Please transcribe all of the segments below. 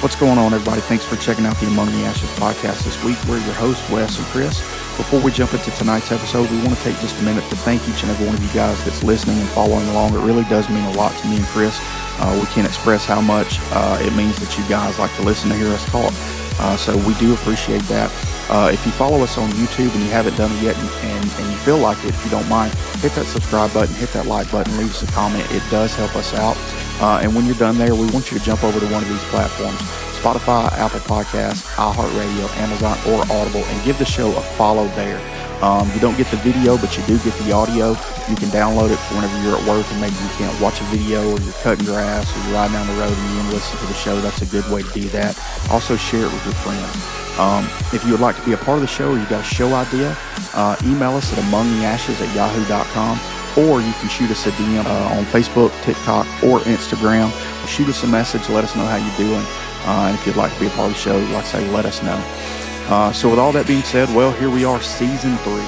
What's going on, everybody? Thanks for checking out the Among the Ashes podcast this week. We're your hosts, Wes and Chris. Before we jump into tonight's episode, we want to take just a minute to thank each and every one of you guys that's listening and following along. It really does mean a lot to me and Chris. We can't express how much it means that you guys like to listen to hear us talk. So we do appreciate that. If you follow us on YouTube and you haven't done it yet and you feel like it, if you don't mind, hit that subscribe button, hit that like button, leave us a comment. It does help us out. And when you're done there, we want you to jump over to one of these platforms, Spotify, Apple Podcasts, iHeartRadio, Amazon, or Audible, and give the show a follow there. You don't get the video, but you do get the audio. You can download it for whenever you're at work and maybe you can't watch a video, or you're cutting grass, or you're riding down the road and you want to listen to the show. That's a good way to do that. Also, share it with your friends. If you would like to be a part of the show, or you got a show idea, email us at amongtheashes@yahoo.com, or you can shoot us a DM on Facebook, TikTok, or Instagram. Shoot us a message. Let us know how you're doing. And if you'd like to be a part of the show, like I say, let us know. So with all that being said, well, here we are, Season 3.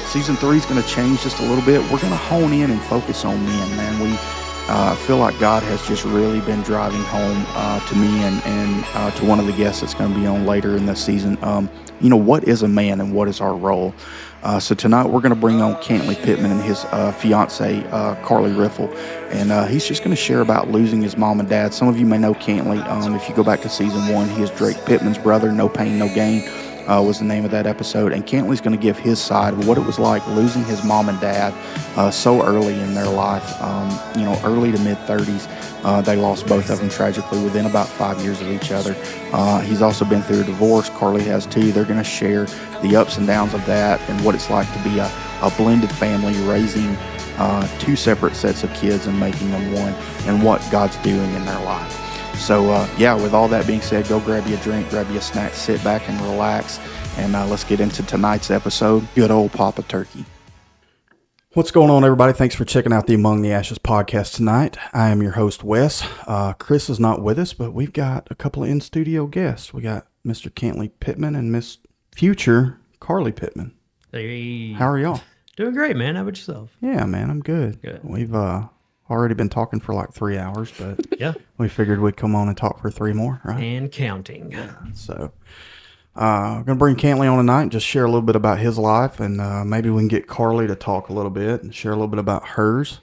Season 3 is going to change just a little bit. We're going to hone in and focus on men, man. We feel like God has just really been driving home to me and to one of the guests that's going to be on later in the season. What is a man and what is our role? So tonight we're going to bring on Cantley Pittman and his fiancé, Carly Riffle. And he's just going to share about losing his mom and dad. Some of you may know Cantley. If you go back to Season 1, he is Drake Pittman's brother. No Pain, No Gain was the name of that episode. And Cantley's going to give his side of what it was like losing his mom and dad so early in their life, early to mid-30s. They lost both of them tragically within about 5 years of each other. He's also been through a divorce. Carly has too. They're going to share the ups and downs of that and what it's like to be a blended family, raising two separate sets of kids and making them one, and what God's doing in their life. So, with all that being said, go grab you a drink, grab you a snack, sit back and relax, and let's get into tonight's episode. Good old Papa Turkey. What's going on, everybody? Thanks for checking out the Among the Ashes podcast tonight. I am your host, Wes. Chris is not with us, but we've got a couple of in-studio guests. We got Mr. Cantley Pittman and Miss Future Carly Pittman. Hey. How are y'all? Doing great, man. How about yourself? Yeah, man, I'm good. We've already been talking for like 3 hours, but yeah, we figured we'd come on and talk for 3 more, right? And counting. Yeah. So, I'm going to bring Cantley on tonight and just share a little bit about his life, and maybe we can get Carly to talk a little bit and share a little bit about hers.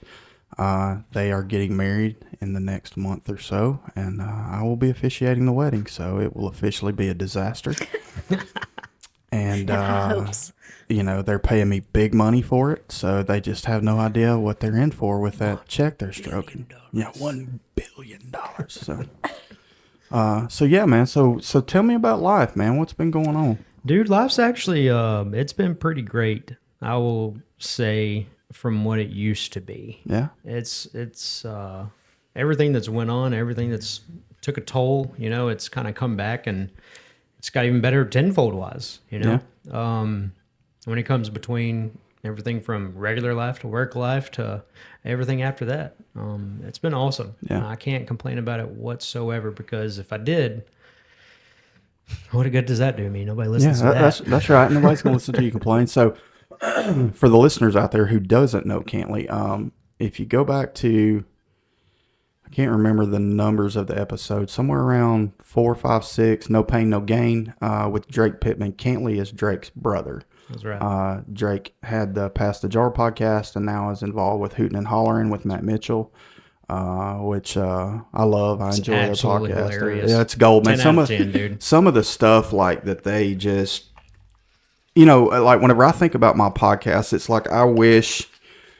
They are getting married in the next month or so, and I will be officiating the wedding, so it will officially be a disaster. And, they're paying me big money for it, so they just have no idea what they're in for with that check they're stroking. Yeah, $1 billion. So yeah, man. So tell me about life, man. What's been going on? Dude, life's actually, it's been pretty great. I will say, from what it used to be. Yeah. It's everything that's went on, everything that's took a toll, it's kind of come back, and it's got even better tenfold wise, Yeah. When it comes between everything from regular life to work life to everything after that. It's been awesome. Yeah. I can't complain about it whatsoever, because if I did, what good does that do me? Nobody listens to that. That's right. Nobody's going to listen to you complain. So for the listeners out there who doesn't know Cantley, if you go back to, I can't remember the numbers of the episode, somewhere around 4, 5, 6, No Pain, No Gain, with Drake Pittman. Cantley is Drake's brother. That's right. Drake had the Pass the Jar podcast and now is involved with Hootin' and Hollering with Matt Mitchell, which I love. I enjoy their podcast. Hilarious. Yeah, it's gold, man. 10 out of 10, dude. Some of the stuff like that they just, like whenever I think about my podcast, it's like I wish,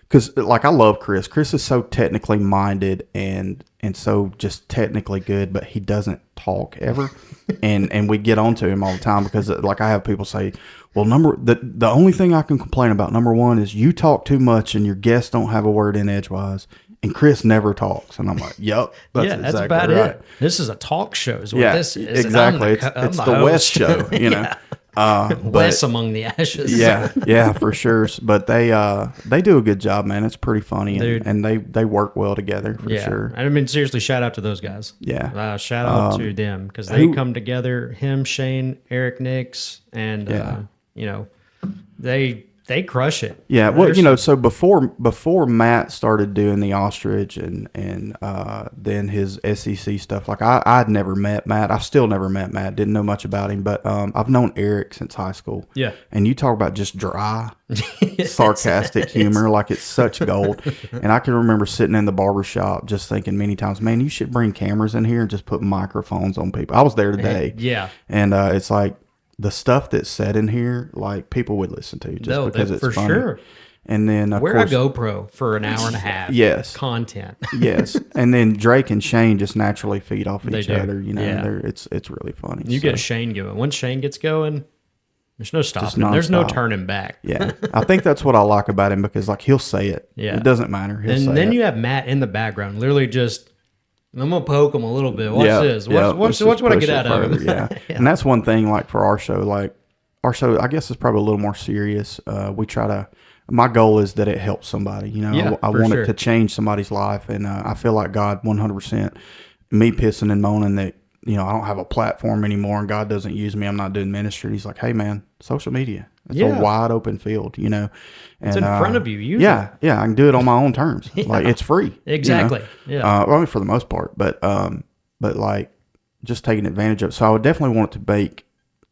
because like I love Chris. Chris is so technically minded and so just technically good, but he doesn't talk ever. and we get on to him all the time because like I have people say, well, the only thing I can complain about, number one, is you talk too much and your guests don't have a word in edgewise, and Chris never talks. And I'm like, yep, that's that's exactly about right. it. This is a talk show is what this is. Exactly. It's the West show, Wes Among the Ashes. Yeah, for sure. But they do a good job, man. It's pretty funny, Dude. and they work well together for sure. I mean, seriously, shout out to those guys. Yeah. Shout out to them, because they come together. Him, Shane, Eric Nix, and they they crush it. Yeah, well, so before Matt started doing the ostrich and then his SEC stuff, like I'd never met Matt. I've still never met Matt. Didn't know much about him, but I've known Eric since high school. Yeah. And you talk about just dry, sarcastic humor, like it's such gold. And I can remember sitting in the barbershop just thinking many times, man, you should bring cameras in here and just put microphones on people. I was there today. Yeah. And it's like, the stuff that's said in here, like people would listen to just because it's for funny. Sure. And then wear a GoPro for an hour and a half. Yes. Content. Yes. And then Drake and Shane just naturally feed off each do. other. Yeah. It's really funny. You get Shane going. Once Shane gets going, there's no stopping. There's no turning back. Yeah. I think that's what I like about him because like he'll say it. Yeah. It doesn't matter. And then you have Matt in the background, literally just. I'm gonna poke him a little bit. Watch this. Watch what I get out of him. Yeah. And that's one thing. Like for our show, I guess is probably a little more serious. We try to. My goal is that it helps somebody. I want it to change somebody's life, and I feel like God 100%. Me pissing and moaning that I don't have a platform anymore, and God doesn't use me. I'm not doing ministry. He's like, hey man, social media. It's a wide open field. And, it's in front of you. Use it. Yeah, I can do it on my own terms. Like it's free. Exactly. Yeah. I mean, for the most part, but like just taking advantage of it. So I would definitely want it to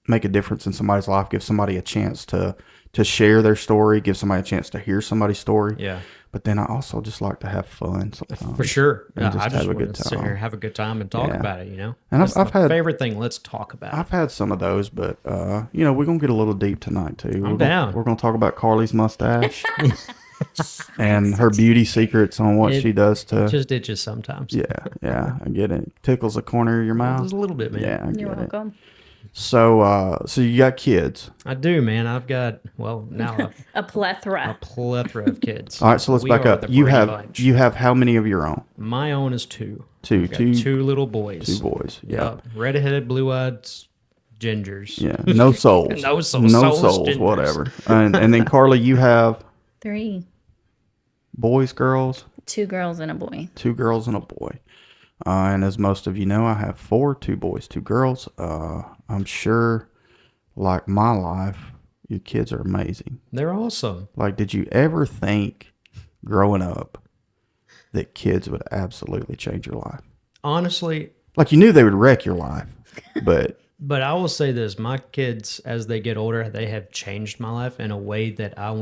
make a difference in somebody's life, give somebody a chance to share their story, give somebody a chance to hear somebody's story. Yeah. But then I also just like to have fun sometimes. For sure. And I just have a want good to time. sit here, have a good time, and talk about it, And that's I've had favorite thing. Let's talk about I've had some of those, but we're gonna get a little deep tonight too. I'm down. We're gonna talk about Carly's mustache and her beauty secrets on what she does to just itches sometimes. Yeah, I get it. Tickles the corner of your mouth. Just a little bit, man. Yeah, I get You're welcome. it. So you got kids. I do, man. I've got now A plethora. a plethora of kids. All right, so let's back up. You have how many of your own? My own is two. Two little boys. Two boys. Yeah. Yep. Red-headed, blue-eyed gingers. Yeah. No souls. No souls. No Souls, souls. gingers. Whatever. And then Carly, you have 3. boys, girls. 2 girls and a boy. 2 girls and a boy. And as most of you know, I have 4, 2 boys, 2 girls. I'm sure, like my life, your kids are amazing. They're awesome. Like, did you ever think growing up that kids would absolutely change your life? Honestly. Like, you knew they would wreck your life, but... But I will say this. My kids, as they get older, they have changed my life in a way that I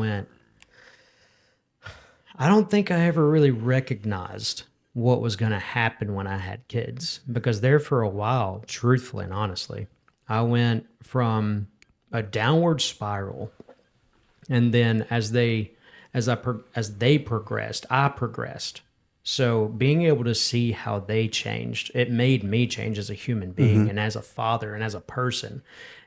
don't think I ever really recognized what was going to happen when I had kids, because there for a while, truthfully and honestly, I went from a downward spiral, and then as they progressed, I progressed. So being able to see how they changed, it made me change as a human being and as a father and as a person,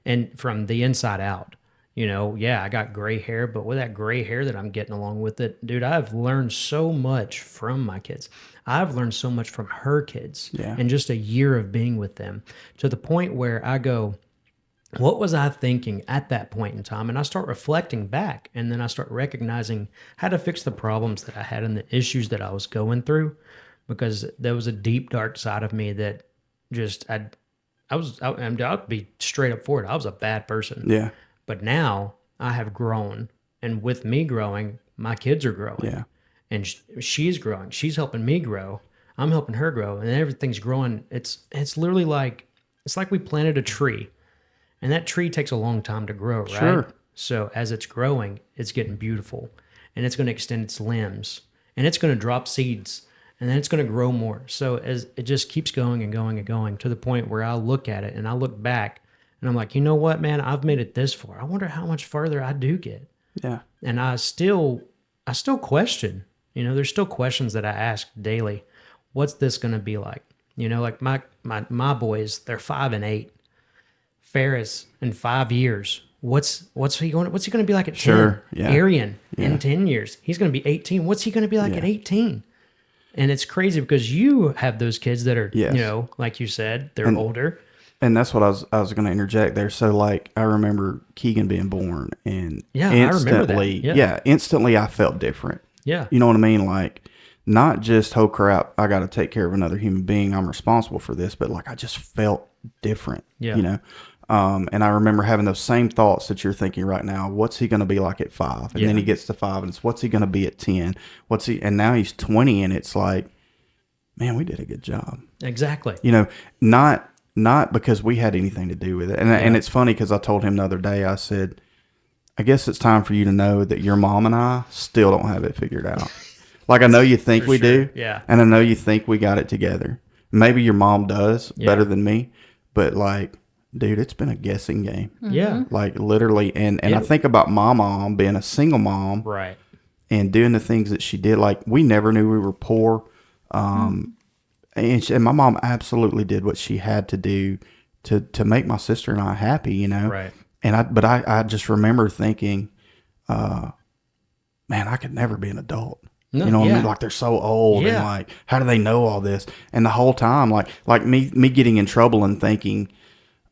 and from the inside out. I got gray hair, but with that gray hair that I'm getting along with it, dude, I've learned so much from my kids. I've learned so much from her kids in just a year of being with them, to the point where I go, what was I thinking at that point in time? And I start reflecting back, and then I start recognizing how to fix the problems that I had and the issues that I was going through, because there was a deep, dark side of me that just, I'll be straight up for it. I was a bad person. Yeah. But now I have grown, and with me growing, my kids are growing. Yeah. And she's growing. She's helping me grow. I'm helping her grow, and everything's growing. It's literally like, it's like we planted a tree, and that tree takes a long time to grow, right? Sure. So as it's growing, it's getting beautiful, and it's going to extend its limbs, and it's going to drop seeds, and then it's going to grow more. So as it just keeps going and going and going, to the point where I look at it and I look back, and I'm like, you know what, man? I've made it this far. I wonder how much further I do get. Yeah. And I still question. There's still questions that I ask daily. What's this going to be like? Like my boys, they're 5 and 8. Ferris in 5 years. What's he going to be like at 10? Sure. Yeah. Arian in 10 years. He's going to be 18. What's he going to be like at 18? And it's crazy because you have those kids that are, like you said, they're older. And that's what I was going to interject there. So, like, I remember Keegan being born, and instantly, instantly I felt different. Yeah. You know what I mean? Like, not just, oh crap, I got to take care of another human being, I'm responsible for this, but like I just felt different. Yeah. And I remember having those same thoughts that you're thinking right now. What's he going to be like at 5? And then he gets to 5 and it's what's he going to be at 10? And now he's 20 and it's like, man, we did a good job. Exactly. You know, not because we had anything to do with it. And it's funny because I told him the other day, I said, I guess it's time for you to know that your mom and I still don't have it figured out. Like, I know you think we do. Yeah. And I know you think we got it together. Maybe your mom does better than me. But, like, dude, it's been a guessing game. Yeah. Like, literally. And I think about my mom being a single mom. Right. And doing the things that she did. Like, we never knew we were poor. And my mom absolutely did what she had to do to make my sister and I happy, you know? Right. And I just remember thinking, man, I could never be an adult. No, you know what I mean? Like, they're so old and like, how do they know all this? And the whole time, like me getting in trouble and thinking,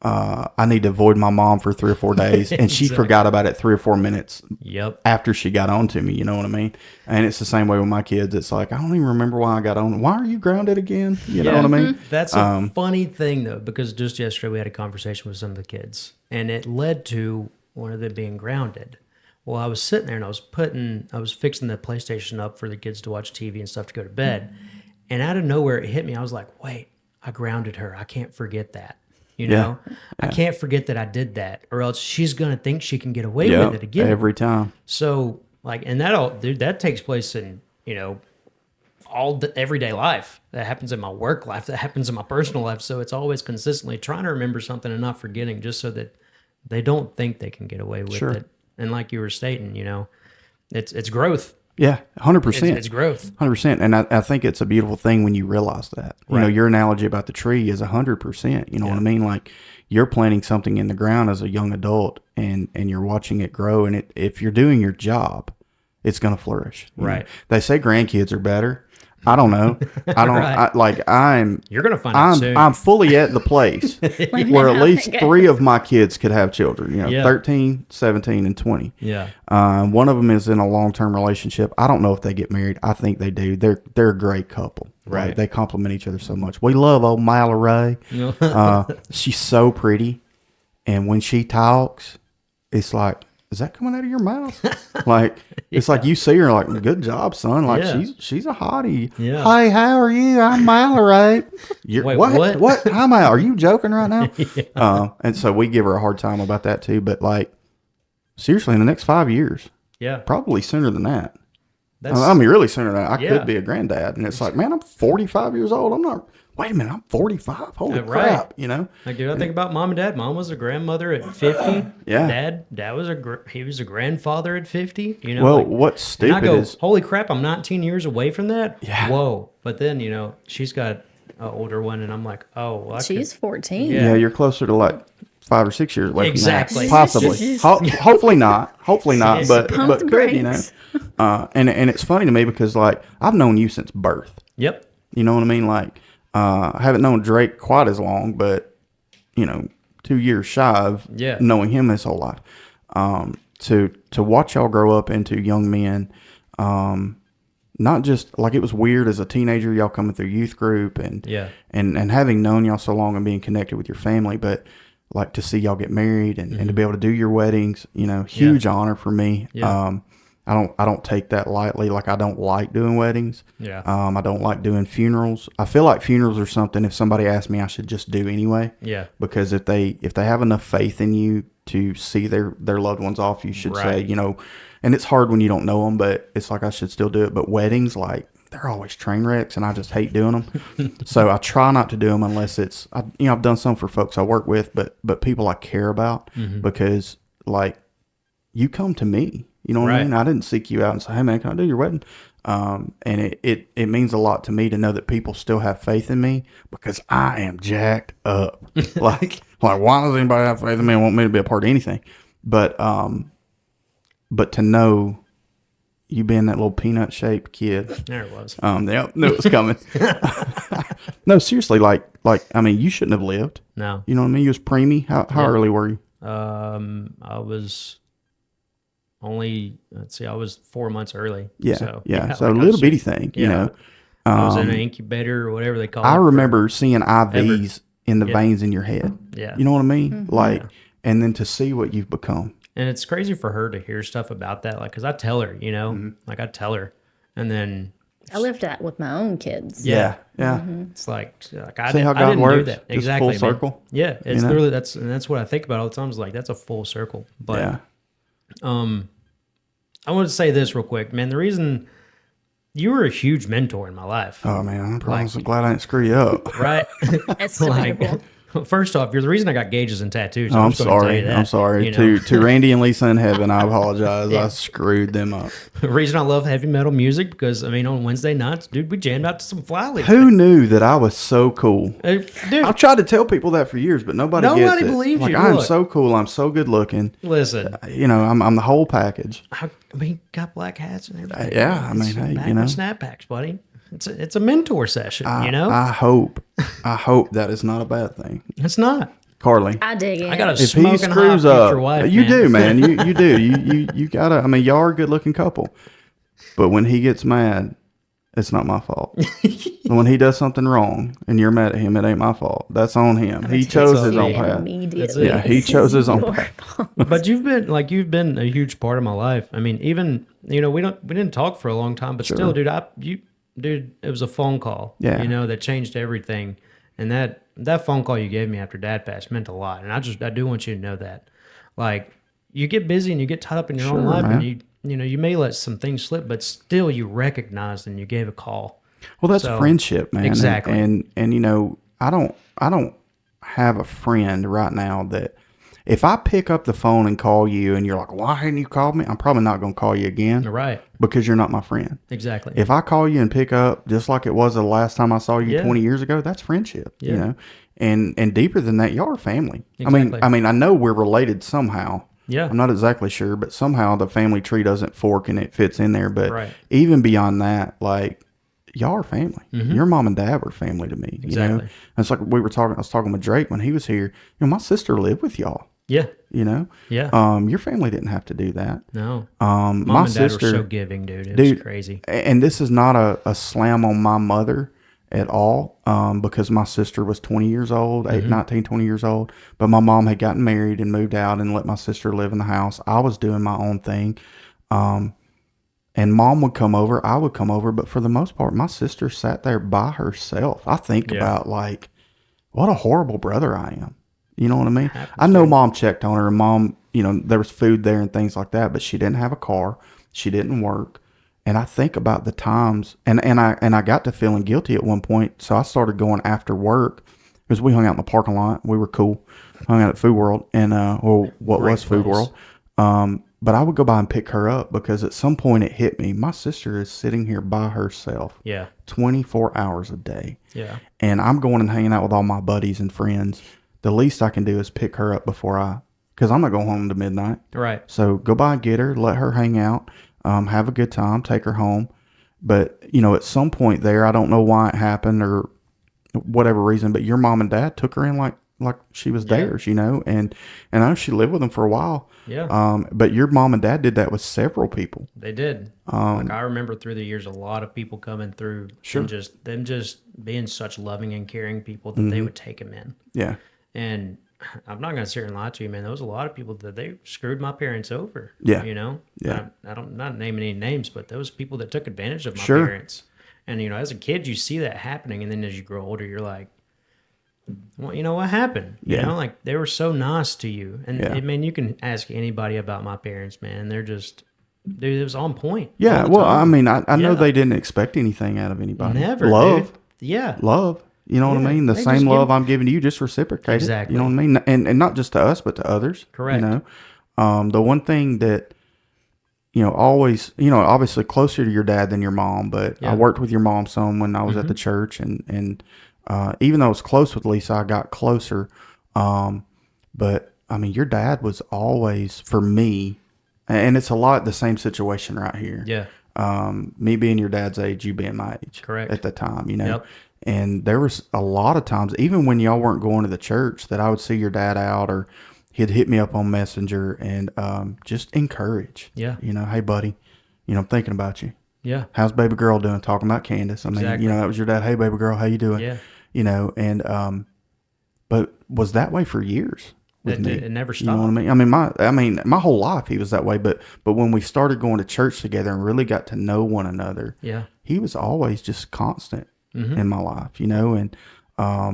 I need to avoid my mom for 3 or 4 days. And she forgot about it 3 or 4 minutes after she got on to me. You know what I mean? And it's the same way with my kids. It's like, I don't even remember why I got on. Why are you grounded again? You know what I mean? That's a funny thing, though, because just yesterday we had a conversation with some of the kids, and it led to one of them being grounded. Well, I was sitting there and I was fixing the PlayStation up for the kids to watch TV and stuff to go to bed. And out of nowhere, it hit me. I was like, wait, I grounded her. I can't forget that. You know, I can't forget that I did that, or else she's going to think she can get away with it again. Every time. So, like, and that takes place in, you know, all the everyday life. That happens in my work life. That happens in my personal life. So it's always consistently trying to remember something and not forgetting, just so that they don't think they can get away with it. And like you were stating, you know, it's growth. Yeah, 100%. It's growth. 100%. And I think it's a beautiful thing when you realize that. You know, your analogy about the tree is 100%. You know what I mean? Like, you're planting something in the ground as a young adult and you're watching it grow. And if you're doing your job, it's going to flourish. Right. know? They say grandkids are better. I don't know. I don't You're going to find out soon. I'm fully at the place where at least 3 of my kids could have children, you know, 13, 17, and 20. Yeah. One of them is in a long-term relationship. I don't know if they get married. I think they do. They're a great couple. Right. They complement each other so much. We love old Mallory. She's so pretty. And when she talks, it's like, is that coming out of your mouth? Like, it's like you see her like, good job, son. Like, she's a hottie. Yeah. Hey, how are you? I'm Mallory. Wait, what? Hi, Mal. Are you joking right now? And so we give her a hard time about that too. But like, seriously, in the next 5 years, probably sooner than that. I mean, really sooner than that. I could be a granddad. And it's like, man, I'm 45 years old. I'm not. Wait a minute, I'm 45. Holy crap, you know? Like, dude, I think about mom and dad. Mom was a grandmother at 50. Dad was he was a grandfather at 50. You know, well, what's stupid is, holy crap, I'm 19 years away from that. Yeah. Whoa. But then, you know, she's got an older one, and I'm like, oh, well, she's 14. Yeah, you're closer to like 5 or 6 years away exactly. from that. Possibly. Hopefully not. But good, you know? And it's funny to me because, like, I've known you since birth. Yep. You know what I mean? Like, I haven't known Drake quite as long, but, you know, 2 years shy of knowing him his whole life. To watch y'all grow up into young men, not just like, it was weird as a teenager, y'all coming through youth group and having known y'all so long and being connected with your family, but like to see y'all get married and to be able to do your weddings, you know, huge honor for me. I don't take that lightly. Like, I don't like doing weddings. I don't like doing funerals. I feel like funerals are something, if somebody asked me, I should just do anyway. Because if they have enough faith in you to see their loved ones off, you should say, you know, and it's hard when you don't know them, but it's like, I should still do it. But weddings, like, they're always train wrecks and I just hate doing them. So I try not to do them unless it's, I've done some for folks I work with, but people I care about, because like, you come to me. You know what I mean? I didn't seek you out and say, hey, man, can I do your wedding? And it means a lot to me to know that people still have faith in me, because I am jacked up. like, why does anybody have faith in me and want me to be a part of anything? But to know you being that little peanut-shaped kid. There it was. Knew it was coming. No, seriously, like, I mean, you shouldn't have lived. No. You know what I mean? You was preemie. How early were you? I was only, I was 4 months early. So a little bitty thing, you know. I was in an incubator or whatever they call it. I remember seeing IVs in the veins in your head. Yeah. You know what I mean? Like, and then to see what you've become. And it's crazy for her to hear stuff about that. Like, cause I tell her, you know, like I tell her, and then I lived that with my own kids. Yeah. it's like I See how I God didn't works? do that. Just Exactly. full man. circle? Yeah. It's You know? literally, that's what I think about all the time. Is like, that's a full circle. But, Yeah. I want to say this real quick, man. The reason you were a huge mentor in my life, Oh, man. I'm probably so glad I didn't screw you up. right? That's debatable. First off, you're the reason I got gauges and tattoos. Oh, I'm just gonna tell you sorry. that, I'm sorry. you know? To Randy and Lisa in heaven, I apologize. I screwed them up. The reason I love heavy metal music because I mean on Wednesday nights, dude, we jammed out to some Flyleaf. Who knew that I was so cool? Dude, I've tried to tell people that for years, but nobody gets it. believes like, you. I'm Look. so cool. I'm so good looking. listen, You know, I'm the whole package. I mean, got black hats and everything. Yeah, I mean, hey, back you know. with snapbacks, buddy. It's a mentor session, you know. I hope that is not a bad thing. It's not. Carly, I dig it. I got a if he smoking hot screws future up, wife. you man. do, man. You do. You gotta. I mean, y'all are a good looking couple, but when he gets mad, it's not my fault. When he does something wrong and you're mad at him, it ain't my fault. That's on him. He chose his own path. Immediately. Yeah, he chose his own Your path. fault. But you've been a huge part of my life. I mean, even you know we didn't talk for a long time, but still, dude, it was a phone call. Yeah. You know that changed everything, and that phone call you gave me after Dad passed meant a lot, and I do want you to know that. Like, you get busy and you get tied up in your own life, man. and you know you may let some things slip, but still you recognized and you gave a call. Well, that's So, friendship, man. exactly. And you know, I don't have a friend right now that if I pick up the phone and call you and you're like, why hadn't you called me? I'm probably not going to call you again Right. because you're not my friend. Exactly. If I call you and pick up just like it was the last time I saw you Yeah. 20 years ago, that's friendship, you Yeah. know? And deeper than that, y'all are family. Exactly. I mean, I know we're related somehow. Yeah. I'm not exactly sure, but somehow the family tree doesn't fork and it fits in there. But Right. even beyond that, like, y'all are family. Your mom and dad were family to me. You know, Exactly. and it's like I was talking with Drake when he was here. You know, my sister lived with y'all. Yeah. You know, Yeah. your family didn't have to do that. No. My Mom and Dad sister, were so giving, dude. It dude, was crazy. and this is not a slam on my mother at all, because my sister was 20 years old, 19, 20 years old, but my mom had gotten married and moved out and let my sister live in the house. I was doing my own thing. And mom would come over, I would come over, but for the most part, my sister sat there by herself. I think about like, what a horrible brother I am. You know what I mean? I know mom checked on her and mom, you know, there was food there and things like that, but she didn't have a car. She didn't work. And I think about the times and I got to feeling guilty at one point. So I started going after work because we hung out in the parking lot. We were cool. Hung out at Food World and, what Great was Food place. World. But I would go by and pick her up because at some point it hit me. My sister is sitting here by herself Yeah. 24 hours a day. Yeah. And I'm going and hanging out with all my buddies and friends. The least I can do is pick her up because I'm not going home to midnight. Right. So go by and get her, let her hang out, have a good time, take her home. But, you know, at some point there, I don't know why it happened or whatever reason, but your mom and dad took her in like she was theirs, you know, and I know she lived with them for a while. Yeah. But your mom and dad did that with several people. They did. Like I remember through the years, a lot of people coming through and just them being such loving and caring people that they would take him in. Yeah. And I'm not going to sit here and lie to you, man. There was a lot of people that they screwed my parents over. Yeah. You know? Yeah. I don't, not naming any names, but those people that took advantage of my Sure. parents. And, you know, as a kid, you see that happening. And then as you grow older, you're like, well, you know, what happened? You Yeah. know, like they were so nice to you. And Yeah. I mean, you can ask anybody about my parents, man. They're just, dude, it was on point. Yeah. all the Well, time. I mean, I know Yeah. they didn't expect anything out of anybody. Never. Love. Dude. Yeah. Love. You know what I Yeah, mean? The they same just love give- I'm giving to you, just reciprocate it. Exactly. You know what I mean? And not just to us, but to others. Correct. You know, the one thing that, you know, always, you know, obviously closer to your dad than your mom, but Yeah. I worked with your mom some when I was at the church and even though I was close with Lisa, I got closer. But I mean, your dad was always for me, and it's a lot the same situation right here. Yeah. Me being your dad's age, you being my age. Correct. At the time, you know. Yep. And there was a lot of times, even when y'all weren't going to the church, that I would see your dad out or he'd hit me up on Messenger and just encourage. Yeah. You know, hey, buddy, you know, I'm thinking about you. Yeah. How's baby girl doing? Talking about Candace. I mean, Exactly. you know, that was your dad. Hey, baby girl, how you doing? Yeah. You know, and but was that way for years with me. It never You know stopped. what I mean? My whole life he was that way. But when we started going to church together and really got to know one another, Yeah. he was always just constant Mm-hmm. in my life. And I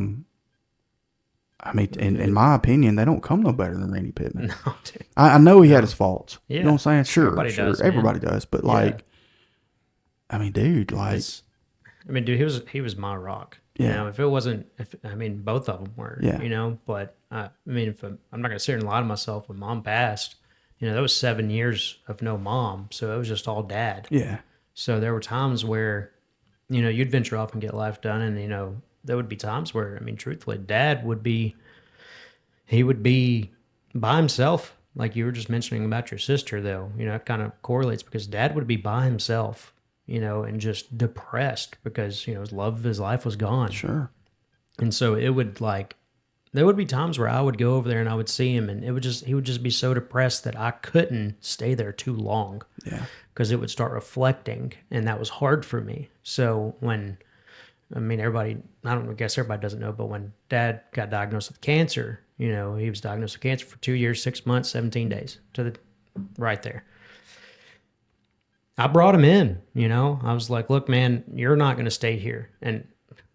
mean, in my opinion, they don't come no better than Randy Pittman. No, dude. I know he had his faults. Yeah. You know what I'm saying? Sure, Everybody sure, does, man. everybody does. But like, I mean, dude, like, I mean, dude, he was my rock. Yeah. You know, if it wasn't, both of them were. Yeah. You know, but I mean, I'm not gonna sit here and lie to myself. When Mom passed, that was 7 years of no mom, so it was just all Dad. yeah, So there were times where, you'd venture off and get life done, and there would be times where, truthfully, Dad would be by himself, like you were just mentioning about your sister, though. It kind of correlates because Dad would be by himself, and just depressed because his love of his life was gone. sure, And so it would there would be times where I would go over there and I would see him, and he would just be so depressed that I couldn't stay there too long. yeah, Because it would start reflecting, and that was hard for me. So when, everybody, I guess everybody doesn't know, but when Dad got diagnosed with cancer, he was diagnosed with cancer for 2 years, 6 months, 17 days right there. I brought him in, I was like, look, man, you're not going to stay here. And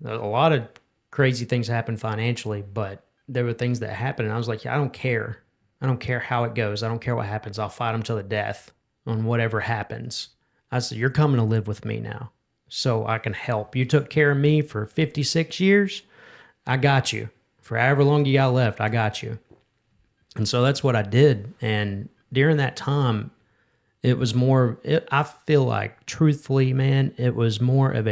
a lot of crazy things happened financially, but there were things that happened, and I was like, I don't care. I don't care how it goes. I don't care what happens. I'll fight him till the death on whatever happens. I said, you're coming to live with me now so I can help. You took care of me for 56 years. I got you. For however long you got left, I got you. And so that's what I did. And during that time, it was I feel like, truthfully, man, it was more of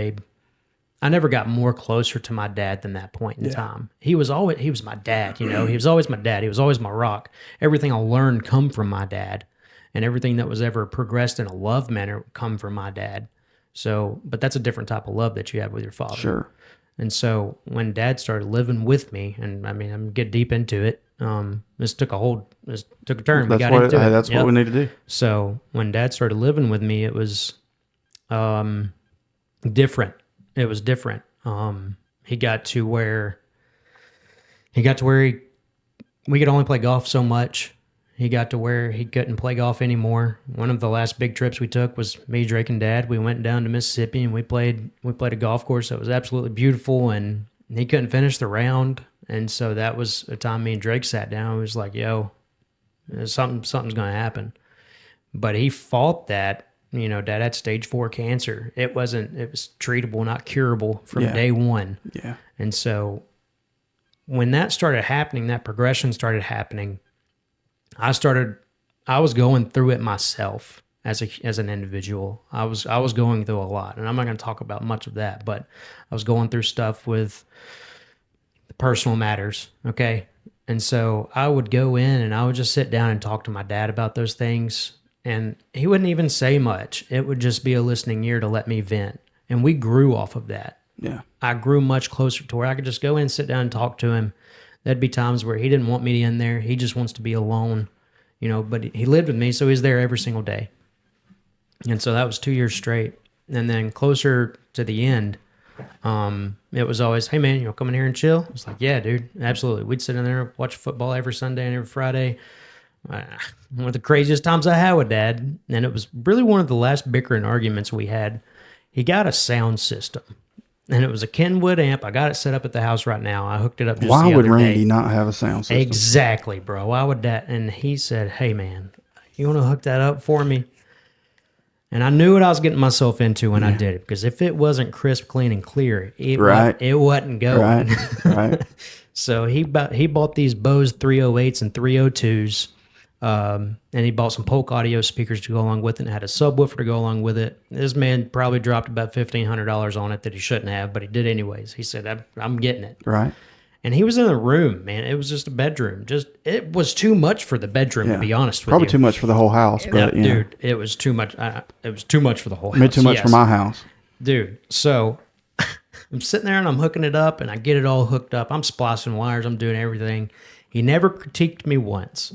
I never got more closer to my dad than that point in time. He was my dad, He was always my dad. He was always my rock. Everything I learned come from my dad. And everything that was ever progressed in a love manner come from my dad. So, but that's a different type of love that you have with your father. sure, And so when Dad started living with me, and I'm gonna get deep into it. This took a turn. That's what Yep. we need to do. So when Dad started living with me, it was different. It was different. He got to where we could only play golf so much. He got to where he couldn't play golf anymore. One of the last big trips we took was me, Drake, and Dad. We went down to Mississippi and we played a golf course that was absolutely beautiful, and he couldn't finish the round. And so that was a time me and Drake sat down. It was like, yo, something's going to happen. But he fought that. Dad had stage 4 cancer. It was treatable, not curable from day one. Yeah, And so when that started happening, that progression started happening, I was going through it myself as an individual. I was going through a lot, and I'm not going to talk about much of that, but I was going through stuff with personal matters. Okay. And so I would go in and I would just sit down and talk to my dad about those things. And he wouldn't even say much. It would just be a listening ear to let me vent. And we grew off of that. yeah, I grew much closer to where I could just go in, sit down, and talk to him. There'd be times where he didn't want me in there. He just wants to be alone, but he lived with me, so he's there every single day. And so that was 2 years straight. And then closer to the end, it was always, hey, man, come in here and chill? I was like, yeah, dude, absolutely. We'd sit in there, watch football every Sunday and every Friday. One of the craziest times I had with Dad, and it was really one of the last bickering arguments we had. He got a sound system, and it was a Kenwood amp. I got it set up at the house right now. I hooked it up just Why the would other Randy day. not have a sound system? Exactly, bro. Why would that? And he said, hey, man, you want to hook that up for me? And I knew what I was getting myself into when I did it, because if it wasn't crisp, clean, and clear, it wasn't going. Right. So he bought these Bose 308s and 302s, and he bought some Polk audio speakers to go along with it, and had a subwoofer to go along with it. This man probably dropped about $1,500 on it that he shouldn't have, but he did anyways. He said, I'm getting it. Right. And he was in the room, man. It was just a bedroom. It was too much for the bedroom, to be honest with you. Probably too much for the whole house, but Dude, it was too much. It was too much for the whole house. Made too much for my house. Dude, so I'm sitting there and I'm hooking it up and I get it all hooked up. I'm splicing wires. I'm doing everything. He never critiqued me once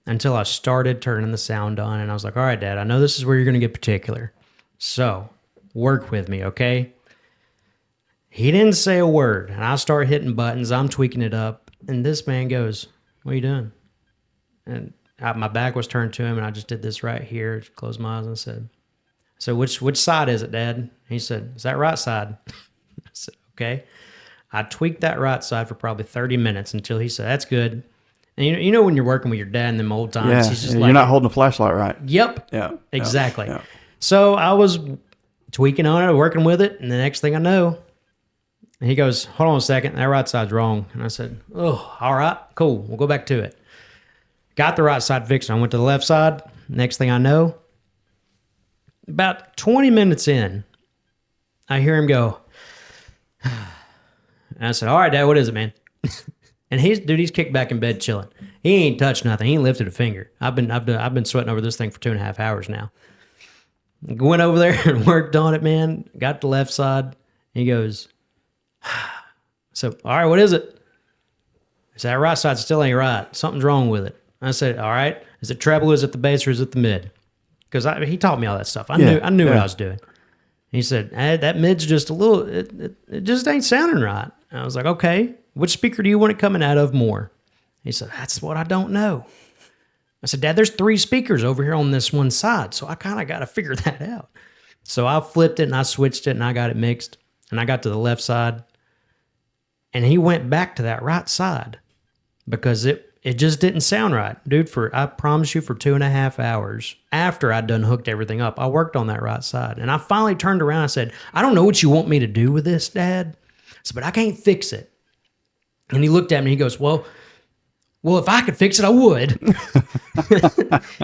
until I started turning the sound on. And I was like, all right, Dad, I know this is where you're going to get particular. So work with me, okay? He didn't say a word. And I start hitting buttons. I'm tweaking it up. And this man goes, "What are you doing?" And my back was turned to him, and I just did this right here, closed my eyes and said, "So which side is it, Dad?" He said, "It's that right side." I said, "Okay." I tweaked that right side for probably 30 minutes until he said, "That's good." And you know when you're working with your dad in them old times, Yeah, he's just you're like, not holding a flashlight right. "Yep, Yeah, exactly." Yeah. So I was tweaking on it, working with it, and the next thing I know, he goes, "Hold on a second, that right side's wrong." And I said, "Oh, all right, cool, we'll go back to it." Got the right side fixed. I went to the left side. Next thing I know, about 20 minutes in, I hear him go, and I said, "All right, Dad, what is it, man?" And he's kicked back in bed chilling. He ain't touched nothing. He ain't lifted a finger. I've been sweating over this thing for 2.5 hours now. Went over there and worked on it, man. Got the left side. He goes, so, "All right, what is it?" I said, "That right side still ain't right. Something's wrong with it." I said, "All right, is it treble, is it the bass, or is it the mid?" Because he taught me all that stuff. I knew what I was doing. He said, "That mid's just a little, it just ain't sounding right." And I was like, "Okay, which speaker do you want it coming out of more?" He said, "That's what I don't know." I said, "Dad, there's 3 speakers over here on this one side, so I kind of got to figure that out." So I flipped it and I switched it and I got it mixed. And I got to the left side. And he went back to that right side because it just didn't sound right. Dude, I promise you, for 2.5 hours after I'd done hooked everything up, I worked on that right side. And I finally turned around and I said, "I don't know what you want me to do with this, Dad." I said, "But I can't fix it." And he looked at me and he goes, Well, if I could fix it, I would."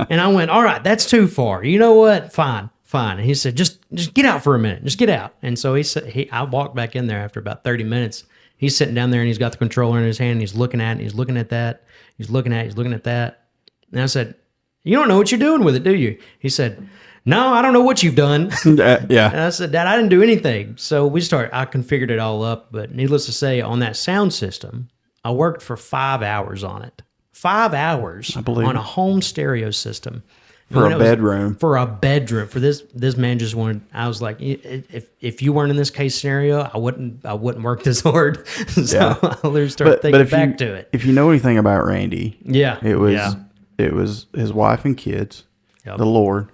And I went, "All right, that's too far. You know what? Fine. And he said, just get out for a minute. Just get out." And so I walked back in there after about 30 minutes. He's sitting down there and he's got the controller in his hand. And he's looking at it. He's looking at that. He's looking at that. And I said, "You don't know what you're doing with it, do you?" He said, "No, I don't know what you've done." Yeah. And I said, "Dad, I didn't do anything." So I configured it all up. But needless to say, on that sound system, I worked for 5 hours on it. 5 hours on a home stereo system. For a bedroom. For a bedroom. For this man just wanted, I was like, if you weren't in this case scenario, I wouldn't work this hard. So I'll start thinking back to it. If you know anything about Randy, it was his wife and kids, the Lord.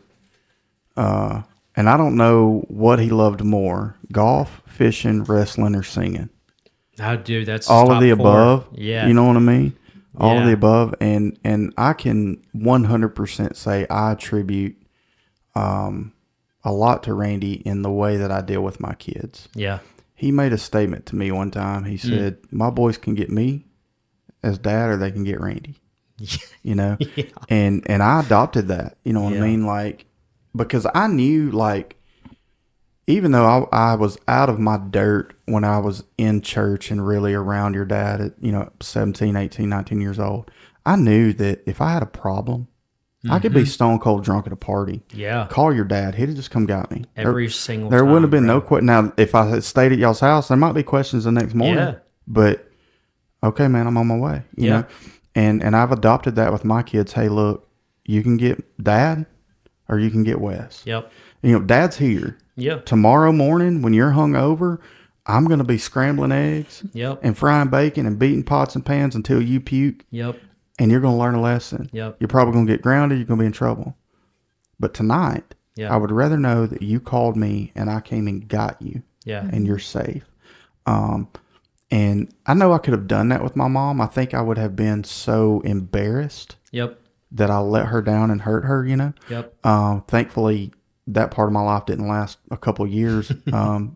And I don't know what he loved more, golf, fishing, wrestling, or singing. Oh, dude, that's all of the 4. above. Yeah. You know what I mean? All of the above. And I can 100% say I attribute a lot to Randy in the way that I deal with my kids. Yeah. He made a statement to me one time. He said, "My boys can get me as dad or they can get Randy." You know? Yeah. And I adopted that. You know what I mean? Like, because I knew, like, even though I was out of my dirt when I was in church and really around your dad at, 17, 18, 19 years old, I knew that if I had a problem, I could be stone cold drunk at a party. Yeah. Call your dad. He'd have just come got me. Every single time. There wouldn't have been no question. Now, if I had stayed at y'all's house, there might be questions the next morning. Yeah. But, okay, man, I'm on my way. You know? And I've adopted that with my kids. Hey, look, you can get Dad or you can get Wes. Yep. Dad's here. Yep. Tomorrow morning when you're hungover, I'm going to be scrambling eggs and frying bacon and beating pots and pans until you puke. Yep. And you're going to learn a lesson. Yep. You're probably going to get grounded. You're going to be in trouble. But tonight, I would rather know that you called me and I came and got you. Yeah. And you're safe. And I know I could have done that with my mom. I think I would have been so embarrassed. That I let her down and hurt her, Thankfully, that part of my life didn't last a couple of years. And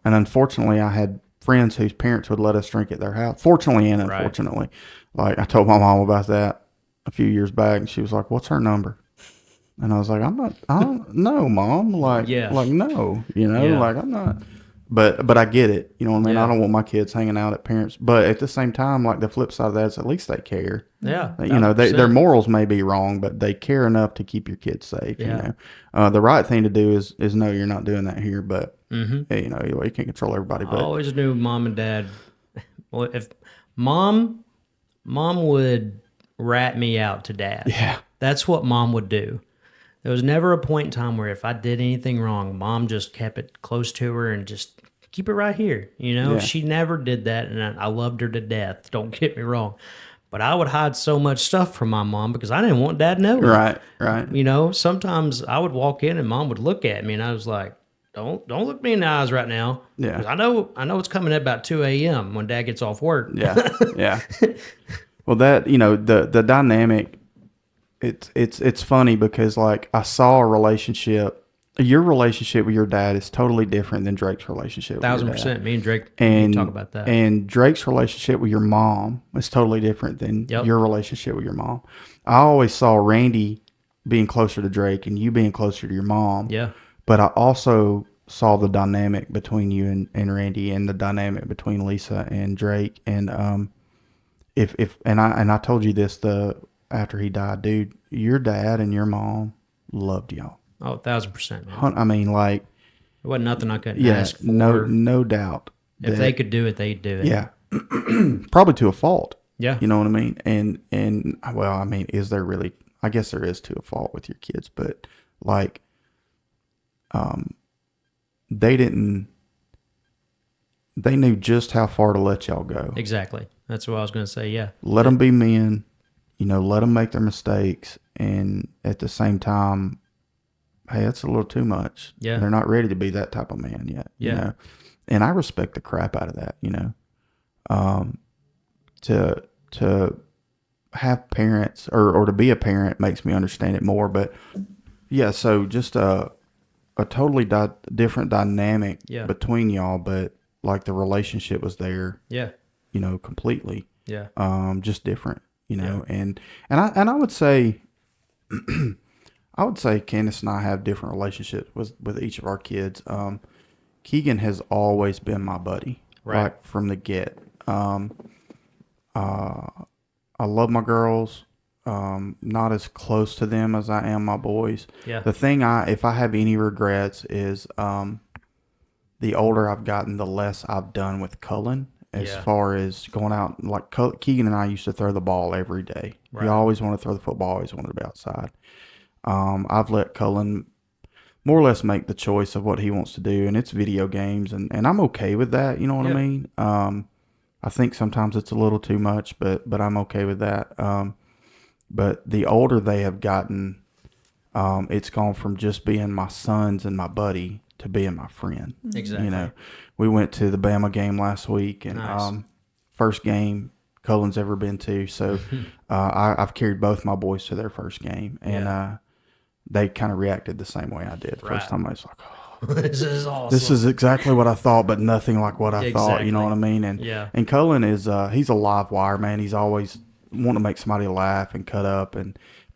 unfortunately, I had friends whose parents would let us drink at their house. Fortunately and unfortunately. Like, I told my mom about that a few years back, and she was like, "What's her number?" And I was like, I don't know, Mom. Like, no, like, I'm not. But I get it. You know what I mean? Yeah. I don't want my kids hanging out at parents. But at the same time, like, the flip side of that is at least they care. Yeah. Their morals may be wrong, but they care enough to keep your kids safe. Yeah. The right thing to do is no, you're not doing that here. But, you can't control everybody. But I always knew Mom and Dad. Well, if Mom would rat me out to Dad. Yeah. That's what Mom would do. There was never a point in time where if I did anything wrong, Mom just kept it close to her and just keep it right here. You know, Yeah. she never did that, and I loved her to death. Don't get me wrong, but I would hide so much stuff from my mom because I didn't want Dad knowing. Right. Right. You know, sometimes I would walk in and Mom would look at me, and I was like, "Don't look me in the eyes right now." Yeah. 'Cause I know it's coming at about 2 a.m. when Dad gets off work. Yeah. Yeah. Well, that, you know, the dynamic, it's funny because like I saw a relationship. Your relationship with your dad is totally different than Drake's relationship with your dad. 1,000%. Me and Drake And talk about that. And Drake's relationship with your mom is totally different than Yep. your relationship with your mom. I always saw Randy being closer to Drake and you being closer to your mom. Yeah. But I also saw the dynamic between you and Randy and the dynamic between Lisa and Drake. And I told you this after he died, dude, your dad and your mom loved y'all. Oh, 1,000%. Man. I mean, like, It wasn't nothing I couldn't yeah, ask for. no doubt. If they could do it, they'd do it. Yeah. Probably to a fault. Yeah. You know what I mean? And well, I mean, is there really, I guess there is to a fault with your kids, but like, they knew just how far to let y'all go. Exactly. That's what I was going to say. Yeah. Let them be men, you know, let them make their mistakes. And at the same time, hey, that's a little too much. Yeah. They're not ready to be that type of man yet. Yeah. You know? And I respect the crap out of that, you know. To have parents or to be a parent makes me understand it more. But yeah, so just a totally different dynamic between y'all, but like the relationship was there. Yeah. You know, completely. Yeah. Just different, you know. And I would say Candace and I have different relationships with each of our kids. Keegan has always been my buddy, right, like from the get. I love my girls, not as close to them as I am my boys. Yeah. The thing if I have any regrets is the older I've gotten, the less I've done with Cullen as far as going out. Like Keegan and I used to throw the ball every day. Right. He always wanted to throw the football, always wanted to be outside. I've let Cullen more or less make the choice of what he wants to do, and it's video games, and I'm okay with that. You know what I mean? I think sometimes it's a little too much, but I'm okay with that. But the older they have gotten, it's gone from just being my sons and my buddy to being my friend. Exactly. You know, we went to the Bama game last week, and nice. First game Cullen's ever been to. So I've carried both my boys to their first game, and they kind of reacted the same way I did. First time I was like, oh, this is awesome. This is exactly what I thought, but nothing like what I thought. You know what I mean? And Cullen is he's a live wire, man. He's always wanting to make somebody laugh and cut up,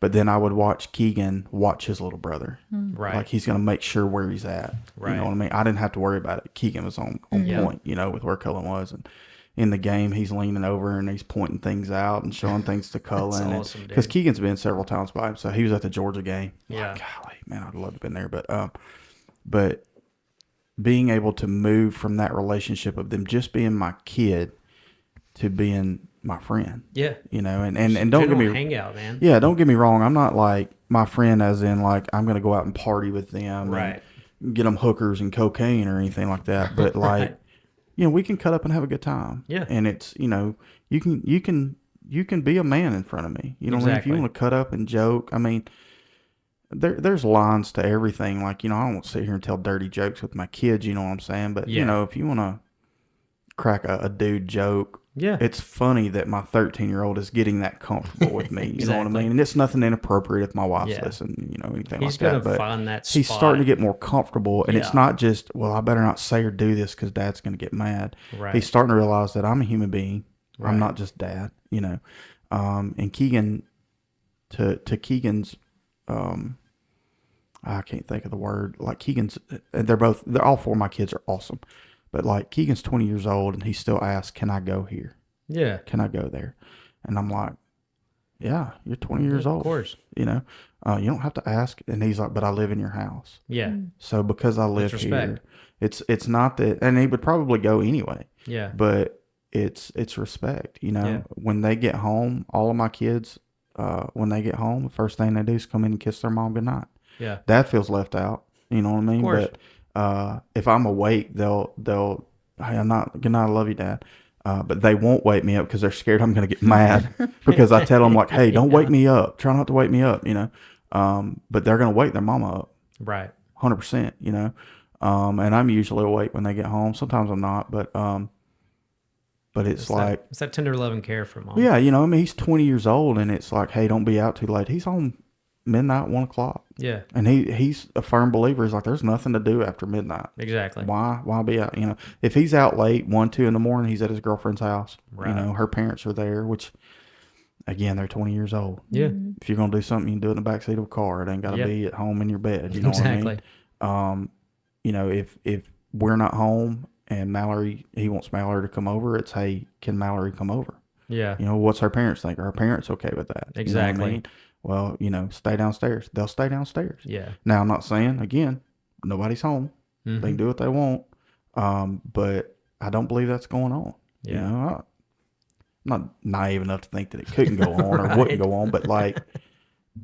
but then I would watch Keegan watch his little brother. Right. Like he's going to make sure where he's at. Right. You know what I mean? I didn't have to worry about it. Keegan was on point, you know, with where Cullen was. And in the game, he's leaning over and he's pointing things out and showing things to Cullen. That's awesome, dude. Because Keegan's been several times by him. So he was at the Georgia game. Yeah. Like, golly, man, I'd love to have been there. But being able to move from that relationship of them just being my kid to being my friend. Yeah. You know, and don't get me hangout, man. Yeah, don't get me wrong. I'm not like my friend as in like I'm going to go out and party with them and get them hookers and cocaine or anything like that, but like you know, we can cut up and have a good time. Yeah. And it's, you know, you can be a man in front of me. You know what I mean? If you want to cut up and joke, I mean, there's lines to everything. Like, you know, I don't want to sit here and tell dirty jokes with my kids, you know what I'm saying? But, you know, if you want to crack a dude joke, it's funny that my 13-year-old is getting that comfortable with me. You know what I mean? And it's nothing inappropriate if my wife's listening, you know, anything like that. But find that spot. He's starting to get more comfortable. And it's not just, well, I better not say or do this because dad's going to get mad. Right. He's starting to realize that I'm a human being. Right. I'm not just dad, you know. And Keegan, to Keegan's, I can't think of the word. Like Keegan's, they're all four of my kids are awesome. But like Keegan's 20 years old and he still asks, can I go here? Yeah. Can I go there? And I'm like, yeah, you're 20 years old. Of course. You know, you don't have to ask. And he's like, but I live in your house. Yeah. So because I live here, it's not that, and he would probably go anyway. Yeah. But it's respect, you know. Yeah. When they get home, all of my kids, when they get home, the first thing they do is come in and kiss their mom goodnight. Yeah. Dad feels left out, you know what I mean? But if I'm awake, they'll hey, I'm not, good night, I love you, Dad. But they won't wake me up because they're scared I'm going to get mad because I tell them like, hey, don't wake me up. Try not to wake me up, but they're going to wake their mama up. Right. 100%, and I'm usually awake when they get home. Sometimes I'm not, but it's like, it's that tender love and care for mom. yeah, I mean, he's 20 years old and it's like, hey, don't be out too late. He's home midnight, 1 o'clock. Yeah. And he's a firm believer. He's like, there's nothing to do after midnight. Exactly. Why be out? If he's out late, 1, 2 in the morning, he's at his girlfriend's house. Right. Her parents are there, which, again, they're 20 years old. Yeah. If you're going to do something, you can do it in the backseat of a car. It ain't got to be at home in your bed. You know exactly. what I mean? If we're not home and he wants Mallory to come over, it's, hey, can Mallory come over? Yeah. What's her parents think? Are her parents okay with that? Exactly. You know what I mean? Well, stay downstairs. They'll stay downstairs. Yeah. Now, I'm not saying, again, nobody's home. Mm-hmm. They can do what they want. But I don't believe that's going on. Yeah. I'm not naive enough to think that it couldn't go on right. or wouldn't go on, but like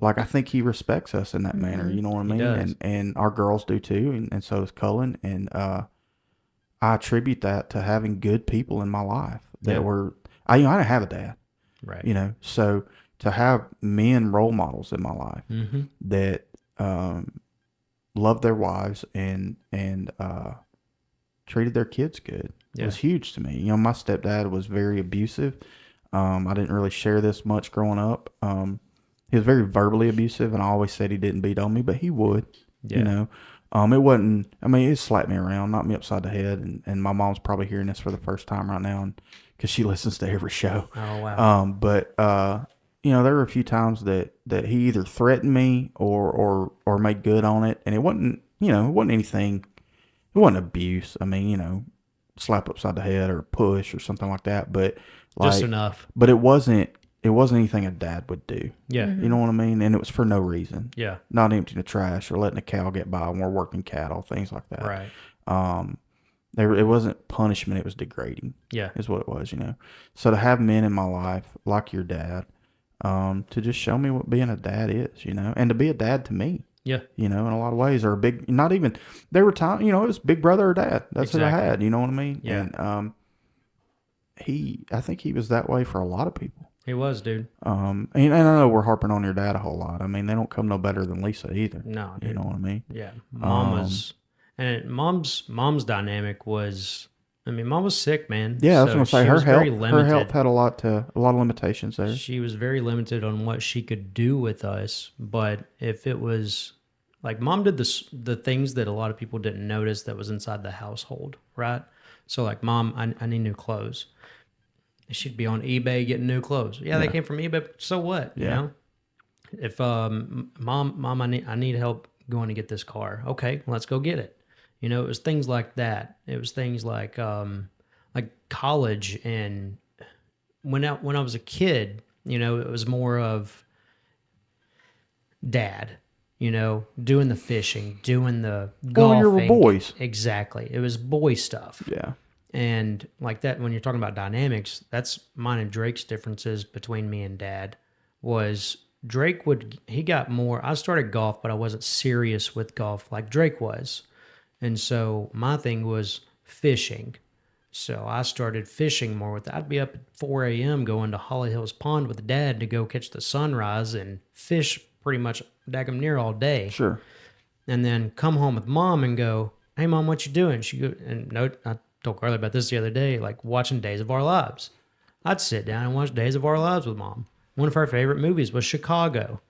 I think he respects us in that manner. You know what I mean? Does. And our girls do too, and so does Cullen. And I attribute that to having good people in my life that were. I didn't have a dad. Right. So to have men role models in my life that loved their wives and treated their kids good was huge to me. My stepdad was very abusive. I didn't really share this much growing up. He was very verbally abusive, and I always said he didn't beat on me, but he would. It wasn't. I mean, it slapped me around, knocked me upside the head, and my mom's probably hearing this for the first time right now, because she listens to every show. Oh wow. But there were a few times that he either threatened me or made good on it, and it wasn't anything. It wasn't abuse. I mean, slap upside the head or push or something like that, but just enough. But it wasn't anything a dad would do. Yeah. You know what I mean? And it was for no reason. Yeah. Not emptying the trash or letting a cow get by when we're working cattle, things like that. Right. It wasn't punishment, it was degrading. Yeah. Is what it was, So to have men in my life like your dad, to just show me what being a dad is, and to be a dad to me. Yeah. In a lot of ways, or there were times, it was big brother or dad. That's what I had, you know what I mean? Yeah. And I think he was that way for a lot of people. He was, dude. And I know we're harping on your dad a whole lot. I mean, they don't come no better than Lisa either. No, dude. You know what I mean? Yeah. Mom's dynamic was, Mom was sick, man. Yeah, I was gonna say her health had a lot of limitations there. She was very limited on what she could do with us, but if it was like Mom did the things that a lot of people didn't notice that was inside the household, right? So like, Mom, I need new clothes. She'd be on eBay getting new clothes. Yeah, they came from eBay. But so what? You know, if Mom, I need help going to get this car. Okay, let's go get it. It was things like that. It was things like college, and when I was a kid, it was more of Dad. Doing the fishing, doing the golfing. Well, you were boys. Exactly. It was boy stuff. Yeah. And like that, when you're talking about dynamics, that's mine and Drake's differences between me and Dad. Was Drake he got more. I started golf, but I wasn't serious with golf like Drake was. And so my thing was fishing. So I started fishing more with that. I'd be up at 4 a.m. going to Holly Hills Pond with Dad to go catch the sunrise and fish pretty much daggum near all day. Sure. And then come home with Mom and go, hey, Mom, what you doing? She go, and no, I told Carly about this the other day, like watching Days of Our Lives. I'd sit down and watch Days of Our Lives with Mom. One of our favorite movies was Chicago.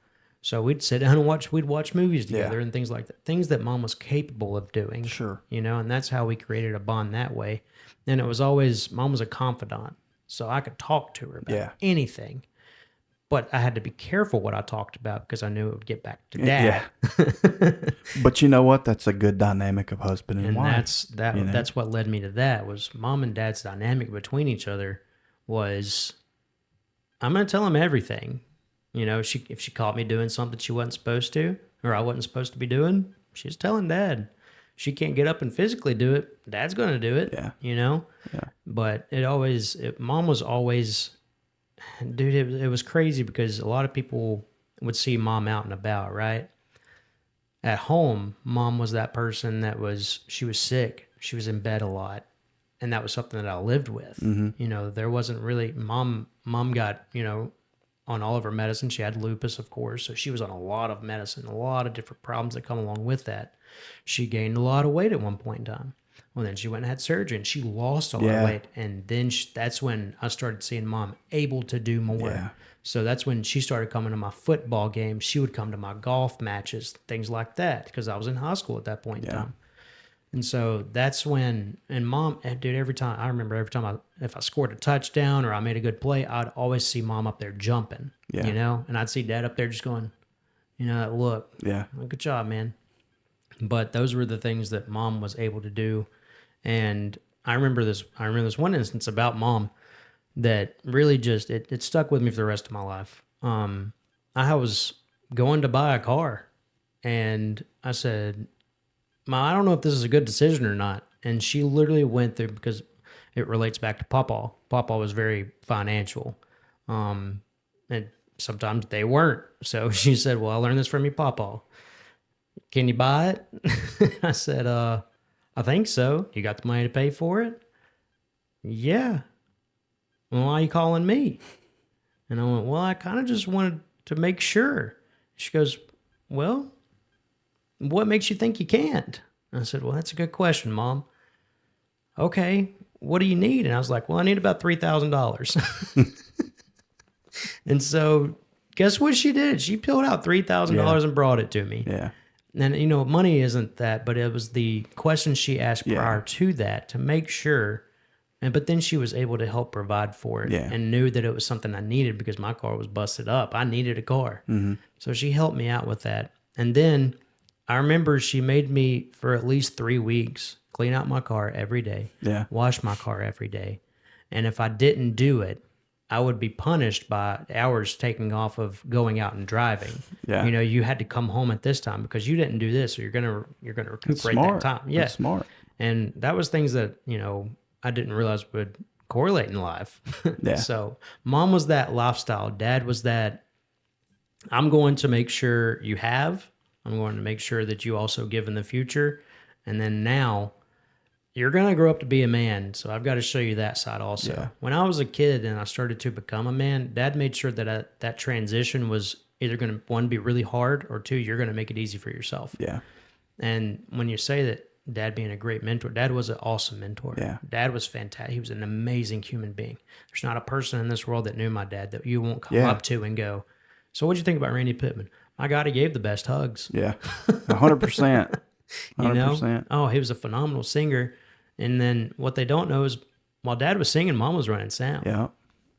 So we'd sit down and watch movies together and things like that. Things that Mom was capable of doing. Sure. And that's how we created a bond that way. And it was always, Mom was a confidant. So I could talk to her about anything. But I had to be careful what I talked about because I knew it would get back to Dad. Yeah. But you know what? That's a good dynamic of husband and wife. That's what led me to that, was Mom and Dad's dynamic between each other was, I'm going to tell him everything. If she caught me doing something she wasn't supposed to, or I wasn't supposed to be doing, she's telling Dad. She can't get up and physically do it. Dad's going to do it. Yeah. Yeah. But Mom was always, dude, it was crazy because a lot of people would see Mom out and about, right? At home, Mom was that person she was sick. She was in bed a lot. and that was something that I lived with. You know, there wasn't really mom got, you know, on all of her medicine. She had lupus, of course, so she was on a lot of medicine, a lot of different problems that come along with that. She gained a lot of weight at one point in time. Well, then she went and had surgery, and she lost a lot of weight, and then that's when I started seeing mom able to do more. Yeah. So that's when she started coming to my football games. She would come to my golf matches, things like that, because I was in high school at that point in time. And so that's when, and mom, dude, every time, I remember every time if I scored a touchdown or I made a good play, I'd always see mom up there jumping, you know, and I'd see dad up there just going, you know, that look, good job, man. But those were the things that mom was able to do. And I remember this one instance about mom that really just, it stuck with me for the rest of my life. I was going to buy a car and I said, Ma, I don't know if this is a good decision or not. And she literally went through, because it relates back to Papa. Papa was very financial. And sometimes they weren't. So she said, well, I learned this from your Papa. Can you buy it? I said, I think so. You got the money to pay for it? Yeah. Well, why are you calling me? And I went, well, I kind of just wanted to make sure. She goes, well, what makes you think you can't? I said, well, that's a good question, Mom. Okay, what do you need? And I was like, well, I need about $3,000. And so guess what she did? She pulled out $3,000 and brought it to me. Yeah. And, you know, money isn't that, but it was the questions she asked prior to that to make sure. But then she was able to help provide for it and knew that it was something I needed because my car was busted up. I needed a car. So she helped me out with that. And then I remember she made me, for at least 3 weeks, clean out my car every day, wash my car every day. And if I didn't do it, I would be punished by hours taking off of going out and driving. Yeah. You know, you had to come home at this time because you didn't do this, so you're gonna recuperate that time. Yeah. That's smart. And that was things that, you know, I didn't realize would correlate in life. So mom was that lifestyle. Dad was that, I'm going to make sure you have. I'm going to make sure that you also give in the future. And then now you're going to grow up to be a man. So I've got to show you that side also. Yeah. When I was a kid and I started to become a man, Dad made sure that that transition was either going to, one, be really hard, or two, you're going to make it easy for yourself. Yeah. And when you say that Dad being a great mentor, Dad was an awesome mentor. Yeah. Dad was fantastic. He was an amazing human being. There's not a person in this world that knew my dad that you won't come up to and go, so what'd you think about Randy Pittman? My God, he gave the best hugs. Yeah, 100%. 100%. You know? Oh, he was a phenomenal singer. And then what they don't know is while Dad was singing, Mom was running sound. Yeah.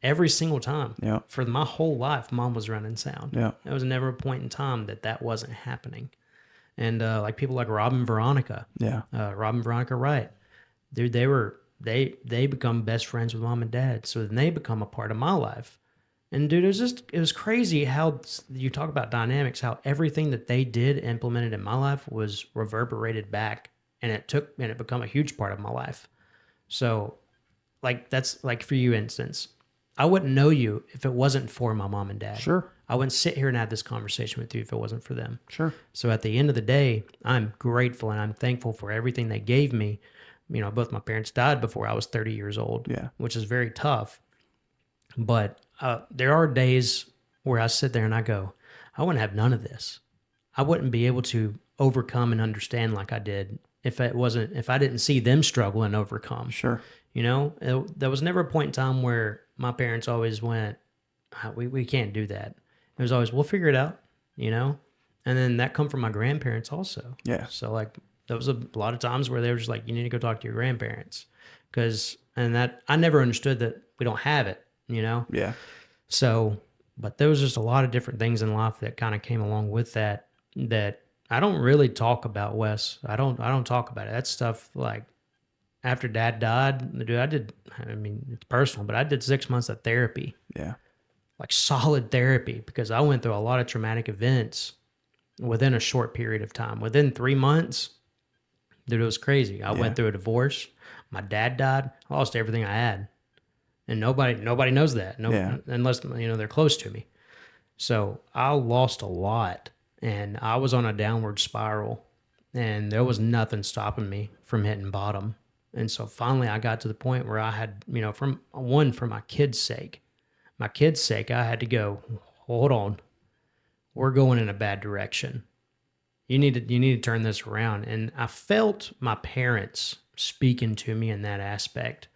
Every single time. Yeah. For my whole life, Mom was running sound. Yeah. There was never a point in time that wasn't happening. And like people like Rob and Veronica. Yeah. Rob and Veronica Wright. Dude, they become best friends with Mom and Dad. So then they become a part of my life. And dude, it was crazy how you talk about dynamics, how everything that they did implemented in my life was reverberated back, and it become a huge part of my life. So like, that's like for you instance, I wouldn't know you if it wasn't for my mom and dad. Sure. I wouldn't sit here and have this conversation with you if it wasn't for them. Sure. So at the end of the day, I'm grateful and I'm thankful for everything they gave me. You know, both my parents died before I was 30 years old, which is very tough. But there are days where I sit there and I go, I wouldn't have none of this. I wouldn't be able to overcome and understand like I did if I didn't see them struggle and overcome. Sure. You know, there was never a point in time where my parents always went, we can't do that. It was always, we'll figure it out, you know? And then that come from my grandparents also. Yeah. So like, there was a lot of times where they were just like, you need to go talk to your grandparents. And that, I never understood that we don't have it, you know? Yeah. So, but there was just a lot of different things in life that kind of came along with that I don't really talk about, Wes. I don't talk about it. That stuff, like, after Dad died, dude, it's personal, but I did 6 months of therapy. Yeah. Like solid therapy, because I went through a lot of traumatic events within a short period of time. Within 3 months, dude, it was crazy. I went through a divorce. My dad died. I lost everything I had. And nobody knows that. Unless, you know, they're close to me. So I lost a lot, and I was on a downward spiral, and there was nothing stopping me from hitting bottom. And so finally I got to the point where I had, for my kids' sake, I had to go, hold on, we're going in a bad direction. You need to turn this around. And I felt my parents speaking to me in that aspect.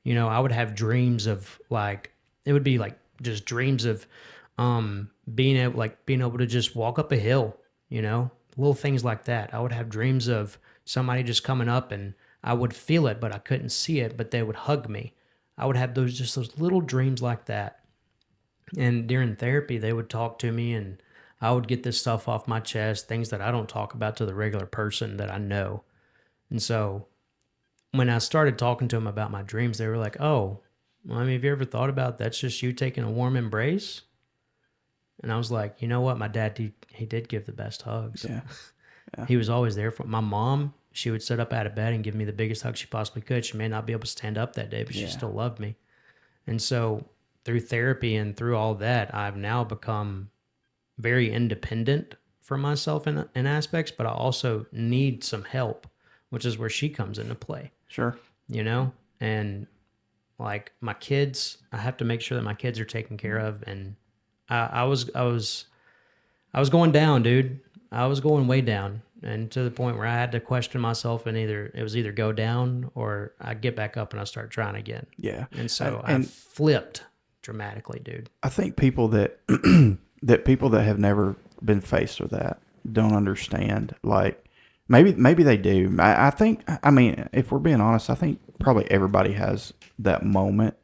I would have dreams of it would be just dreams of being able to just walk up a hill, little things like that. I would have dreams of somebody just coming up and I would feel it, but I couldn't see it, but they would hug me. I would have those little dreams like that. And during therapy, they would talk to me and I would get this stuff off my chest, things that I don't talk about to the regular person that I know. And so when I started talking to them about my dreams, they were like, oh, well, have you ever thought about that's just you taking a warm embrace? And I was like, you know what? My dad, he did give the best hugs. Yeah. He was always there for my mom. She would sit up out of bed and give me the biggest hug she possibly could. She may not be able to stand up that day, but she still loved me. And so through therapy and through all that, I've now become very independent for myself in aspects, but I also need some help, which is where she comes into play. Sure. And like my kids, I have to make sure that my kids are taken care of. And I was going down, dude. I was going way down, and to the point where I had to question myself, and it was either go down or I get back up and I start trying again. Yeah. And so I flipped dramatically, dude. I think people that people that have never been faced with that don't understand. Like maybe they do. I think, if we're being honest, I think probably everybody has that moment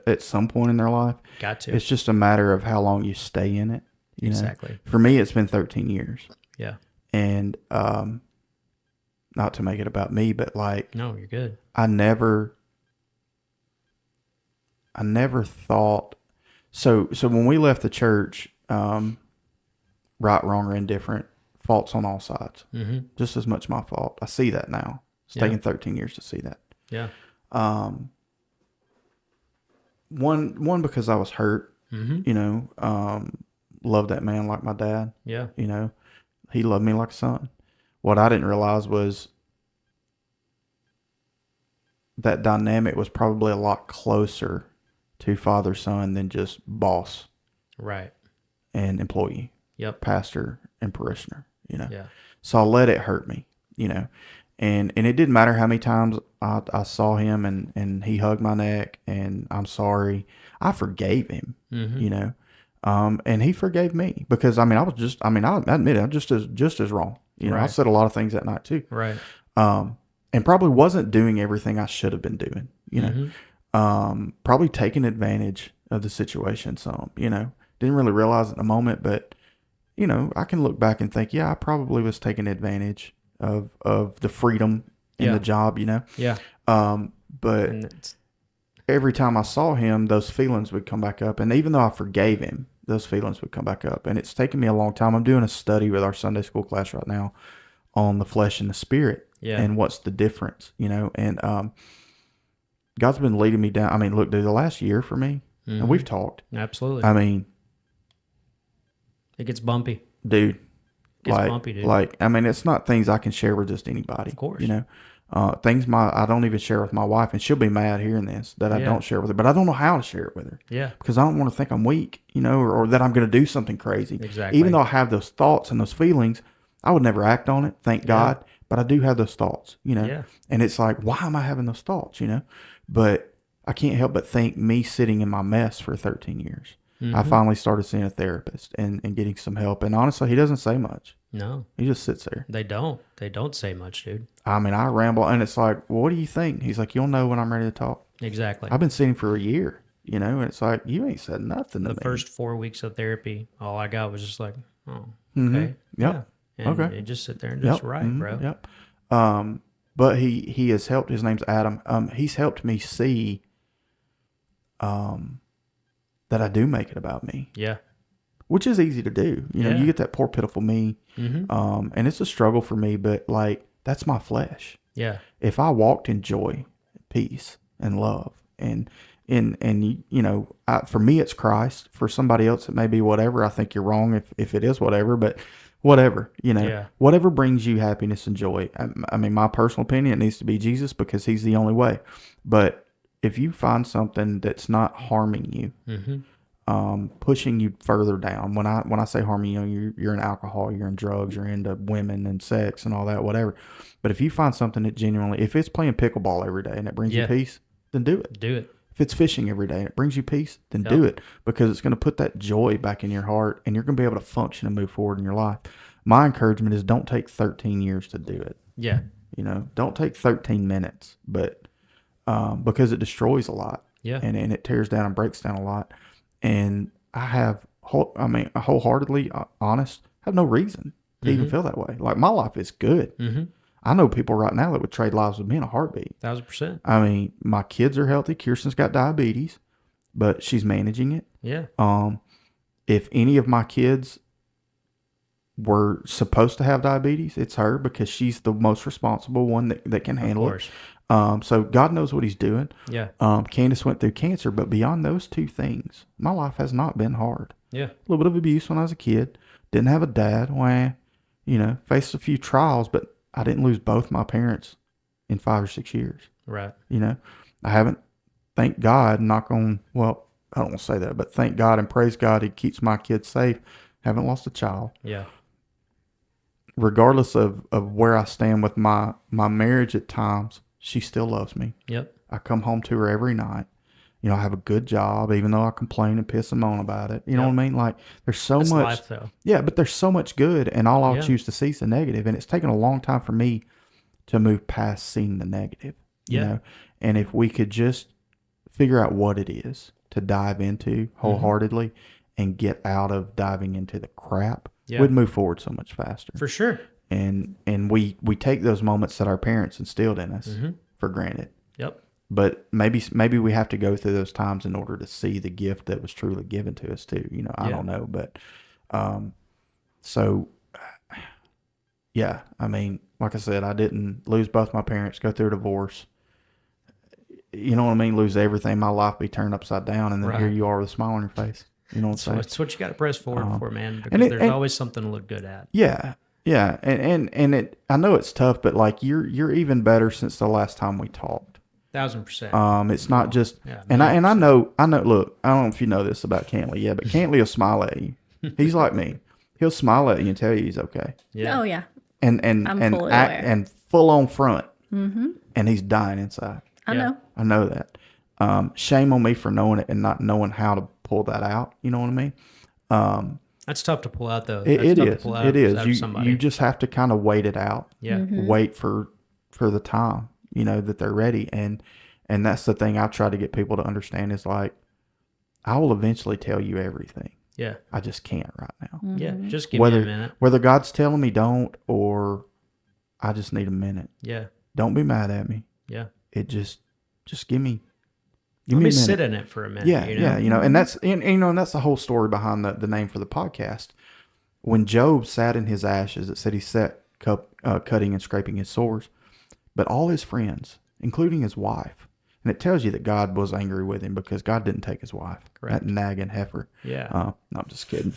at some point in their life. Got to. It's just a matter of how long you stay in it. Exactly. For me, it's been 13 years. Yeah. And not to make it about me, but no, you're good. I never thought. So when we left the church, right, wrong, or indifferent, faults on all sides. Mm-hmm. Just as much my fault. I see that now. It's taken 13 years to see that. Yeah. One because I was hurt. Mm-hmm. Loved that man like my dad. Yeah. He loved me like a son. What I didn't realize was that dynamic was probably a lot closer to father-son than just boss. Right. And employee. Yep. Pastor and parishioner, Yeah. So I let it hurt me, and it didn't matter how many times I saw him and he hugged my neck and I'm sorry. I forgave him, mm-hmm. And he forgave me because I admit it, I'm just as wrong. Right. I said a lot of things that night too. Right. And probably wasn't doing everything I should have been doing, Mm-hmm. Probably taking advantage of the situation some, didn't really realize it in the moment, but I can look back and think, I probably was taking advantage of the freedom in the job, Yeah. But every time I saw him, those feelings would come back up. And even though I forgave him, those feelings would come back up. And it's taken me a long time. I'm doing a study with our Sunday school class right now on the flesh and the spirit and what's the difference, and God's been leading me down. Look, dude, the last year for me, mm-hmm. and we've talked. Absolutely. It gets bumpy. Dude. It gets bumpy, dude. It's not things I can share with just anybody. Of course. Things I don't even share with my wife, and she'll be mad hearing this, that I don't share with her, but I don't know how to share it with her. Yeah. Because I don't want to think I'm weak, or that I'm going to do something crazy. Exactly. Even though I have those thoughts and those feelings, I would never act on it, thank God, but I do have those thoughts, Yeah. And it's like, why am I having those thoughts, But I can't help but think me sitting in my mess for 13 years. Mm-hmm. I finally started seeing a therapist and getting some help. And honestly, he doesn't say much. No. He just sits there. They don't say much, dude. I ramble, and it's like, well, what do you think? He's like, you'll know when I'm ready to talk. Exactly. I've been seeing him for a year, and it's like, you ain't said nothing to me. The first 4 weeks of therapy, all I got was just like, oh, okay. Mm-hmm. Yep. Yeah. And okay. you just sit there and just write, bro. Yep. But he has helped. His name's Adam. He's helped me see that I do make it about me. Yeah. Which is easy to do. You get that poor, pitiful me. Mm-hmm. And it's a struggle for me, but that's my flesh. Yeah. If I walked in joy, peace, and love, and for me, it's Christ. For somebody else, it may be whatever. I think you're wrong if it is whatever, but whatever, Yeah. whatever brings you happiness and joy. I mean, my personal opinion, it needs to be Jesus because he's the only way. But if you find something that's not harming you, pushing you further down, when I say harming you, you're in alcohol, you're in drugs, you're into women and sex and all that, whatever. But if you find something that genuinely, if it's playing pickleball every day and it brings you peace, then do it. Do it. If it's fishing every day and it brings you peace, then do it, because it's going to put that joy back in your heart and you're going to be able to function and move forward in your life. My encouragement is don't take 13 years to do it. Yeah. Don't take 13 minutes, but because it destroys a lot. Yeah. And it tears down and breaks down a lot. And wholeheartedly honest, have no reason to even feel that way. Like, my life is good. I know people right now that would trade lives with me in a heartbeat. 1,000%. I mean, my kids are healthy. Kirsten's got diabetes, but she's managing it. Yeah. If any of my kids were supposed to have diabetes, it's her, because she's the most responsible one that can handle it. So God knows what he's doing. Yeah. Candace went through cancer, but beyond those two things, my life has not been hard. Yeah. A little bit of abuse when I was a kid. Didn't have a dad. Faced a few trials, but I didn't lose both my parents in 5 or 6 years. Right. I haven't, thank God, I don't want to say that, but thank God and praise God, he keeps my kids safe. Haven't lost a child. Yeah. Regardless of where I stand with my marriage at times, she still loves me. Yep. I come home to her every night. I have a good job, even though I complain and piss and moan about it. You know what I mean? Like, there's so That's much. life, though. Yeah, but there's so much good, and all I'll choose to see is the negative. And it's taken a long time for me to move past seeing the negative. You know? And if we could just figure out what it is to dive into wholeheartedly and get out of diving into the crap, we'd move forward so much faster. For sure. And we take those moments that our parents instilled in us for granted. Yep. But maybe we have to go through those times in order to see the gift that was truly given to us too. I don't know, but I mean, like I said, I didn't lose both my parents, go through a divorce. You know what I mean? Lose everything, my life be turned upside down, and then here you are with a smile on your face. You know what I'm saying? That's what you got to press forward for, man, because there's always something to look good at. Yeah. Yeah. And I know it's tough, but like you're even better since the last time we talked. 1,000%. It's not just, and I know, look, I don't know if you know this about Cantley, but Cantley will smile at you. He's like me. He'll smile at you and tell you he's okay. Yeah. Oh yeah. And I'm fully act aware. and full on front. And he's dying inside. I know. I know that. Shame on me for knowing it and not knowing how to pull that out. You know what I mean? That's tough to pull out, though. It is. You just have to kind of wait it out. Yeah. Wait for the time, that they're ready. And that's the thing I try to get people to understand is like, I will eventually tell you everything. Yeah. I just can't right now. Yeah. Just give me a minute. Whether God's telling me don't, or I just need a minute. Yeah. Don't be mad at me. Yeah. It just give me Let me a minute. sit in it for a minute. Yeah. You know? And that's, and that's the whole story behind the name for the podcast. When Job sat in his ashes, it said he sat cutting and scraping his sores, but all his friends, including his wife, and it tells you that God was angry with him because God didn't take his wife. Correct. That nagging heifer. Yeah. No, I'm just kidding.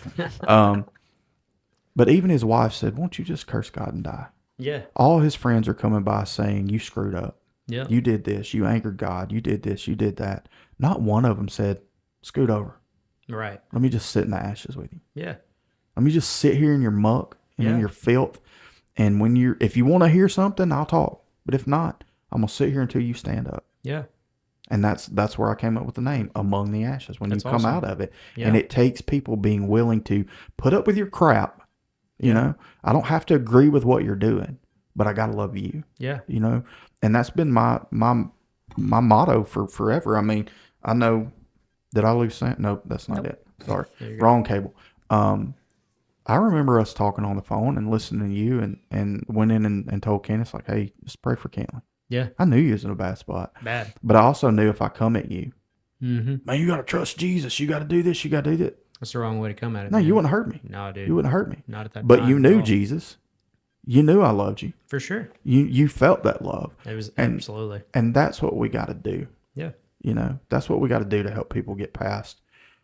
But even his wife said, won't you just curse God and die? Yeah. All his friends are coming by saying, you screwed up. Yeah. You did this. You angered God. You did this. You did that. Not one of them said, scoot over. Right. Let me just sit in the ashes with you. Yeah. Let me just sit here in your muck and in your filth. And if you want to hear something, I'll talk. But if not, I'm going to sit here until you stand up. Yeah. And that's where I came up with the name, Among the Ashes, when you come awesome. out of it. Yeah. And it takes people being willing to put up with your crap. You know, I don't have to agree with what you're doing, but I got to love you. Yeah. And that's been my motto for forever. I mean, I know, did I lose Sam? Nope, that's not it. Sorry. Wrong cable. I remember us talking on the phone and listening to you and went in and told Candace, like, hey, just pray for Cantley. Yeah. I knew you was in a bad spot. Bad. But I also knew if I come at you, man, you got to trust Jesus. You got to do this. You got to do that. That's the wrong way to come at it. No, man. you wouldn't hurt me. No, dude. You wouldn't hurt me. Not at that time. But you at knew all. Jesus. You knew I loved you. For sure. You felt that love. It was absolutely. And that's what we got to do. Yeah. That's what we got to do to help people get past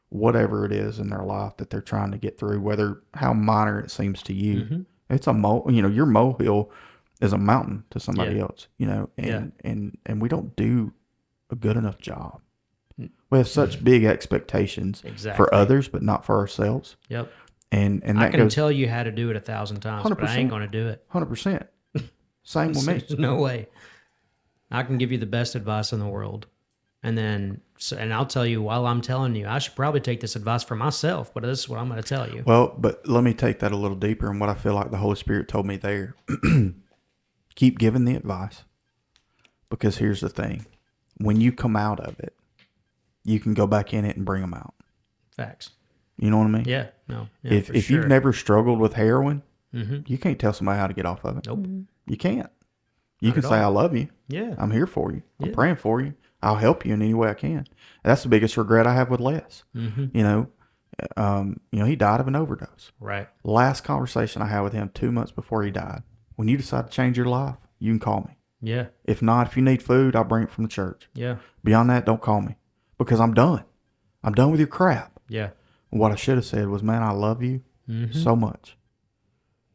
whatever it is in their life that they're trying to get through, whether how minor it seems to you. Mm-hmm. It's a your molehill is a mountain to somebody else, and we don't do a good enough job. We have such big expectations for others, but not for ourselves. Yep. And that I can tell you how to do it 1,000 times, 100%. But I ain't going to do it. 100%. Same with me. There's no way. I can give you the best advice in the world. And I'll tell you while I'm telling you, I should probably take this advice for myself, but this is what I'm going to tell you. Well, but let me take that a little deeper and what I feel like the Holy Spirit told me there. Keep giving the advice, because here's the thing. When you come out of it, you can go back in it and bring them out. Facts. You know what I mean? Yeah. No. Yeah, if you've never struggled with heroin, mm-hmm. you can't tell somebody how to get off of it. Nope. You can't. You can say, I love you. Yeah. I'm here for you. I'm praying for you. I'll help you in any way I can. That's the biggest regret I have with Les. Mm-hmm. He died of an overdose. Right. Last conversation I had with him 2 months before he died. When you decide to change your life, you can call me. Yeah. If not, if you need food, I'll bring it from the church. Yeah. Beyond that, don't call me, because I'm done. I'm done with your crap. Yeah. What I should have said was, man, I love you so much.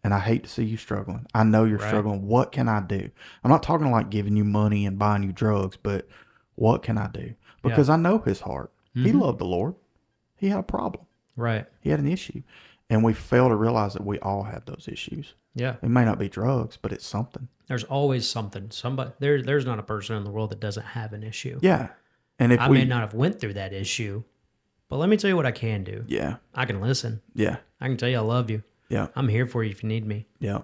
And I hate to see you struggling. I know you're struggling. What can I do? I'm not talking like giving you money and buying you drugs, but what can I do? Because I know his heart. He loved the Lord. He had a problem. Right. He had an issue. And we fail to realize that we all have those issues. Yeah. It may not be drugs, but it's something. There's always something. There's not a person in the world that doesn't have an issue. Yeah. And if I may not have went through that issue, but let me tell you what I can do. Yeah. I can listen. Yeah. I can tell you I love you. Yeah. I'm here for you if you need me. Yeah.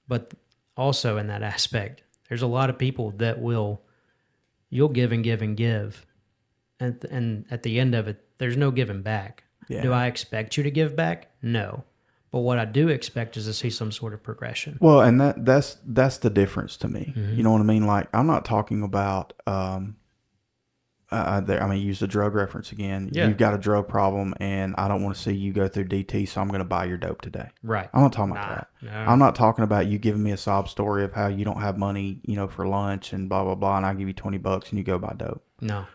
But also in that aspect, there's a lot of people that you'll give and give and give. And at the end of it, there's no giving back. Yeah. Do I expect you to give back? No. But what I do expect is to see some sort of progression. Well, and that's the difference to me. Mm-hmm. You know what I mean? Like, I'm not talking about, use the drug reference again. Yeah. You've got a drug problem, and I don't want to see you go through DT, so I'm going to buy your dope today. Right. I'm not talking about that. No. I'm not talking about you giving me a sob story of how you don't have money, for lunch and blah, blah, blah, and I give you $20 and you go buy dope. No.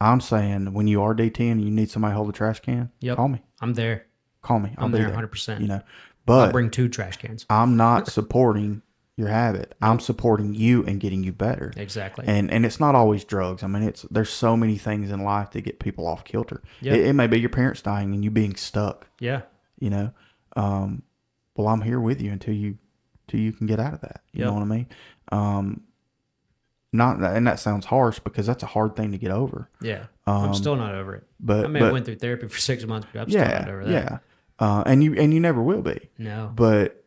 I'm saying when you are DT and you need somebody to hold the trash can, call me. I'm there. Call me. I'm there 100%. But I'll bring 2 trash cans. I'm not supporting your habit. I'm supporting you and getting you better. Exactly. And it's not always drugs. I mean, there's so many things in life that get people off kilter. Yeah. It may be your parents dying and you being stuck. Yeah. Well, I'm here with you until you can get out of that. You know what I mean? And that sounds harsh because that's a hard thing to get over. Yeah. I'm still not over it. But I went through therapy for 6 months, but I'm still not over that. Yeah. And you never will be. No. But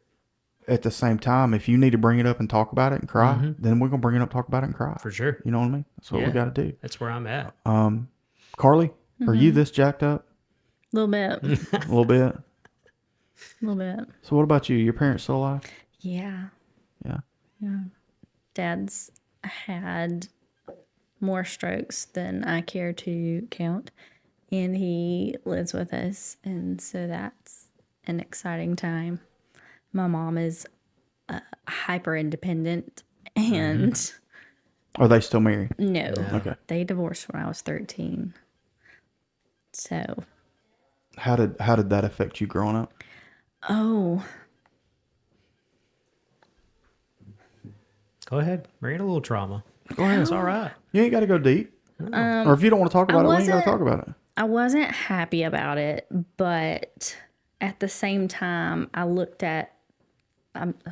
at the same time, if you need to bring it up and talk about it and cry, then we're going to bring it up, talk about it and cry. For sure. You know what I mean? That's what we got to do. That's where I'm at. Carly, are you this jacked up? A little bit. A little bit? A little bit. So what about you? Your parents still alive? Yeah. Yeah. Yeah. Dad's had more strokes than I care to count, and he lives with us, and so that's an exciting time. My mom is hyper independent, and Are they still married? no, Okay. they divorced when I was 13. So How did that affect you growing up? oh, Go ahead. Bring it a little trauma. Go ahead. It's all right. You ain't got to go deep. Or if you don't want to talk about it, we ain't got to wasn't- talk about it. I wasn't happy about it, but at the same time, I'm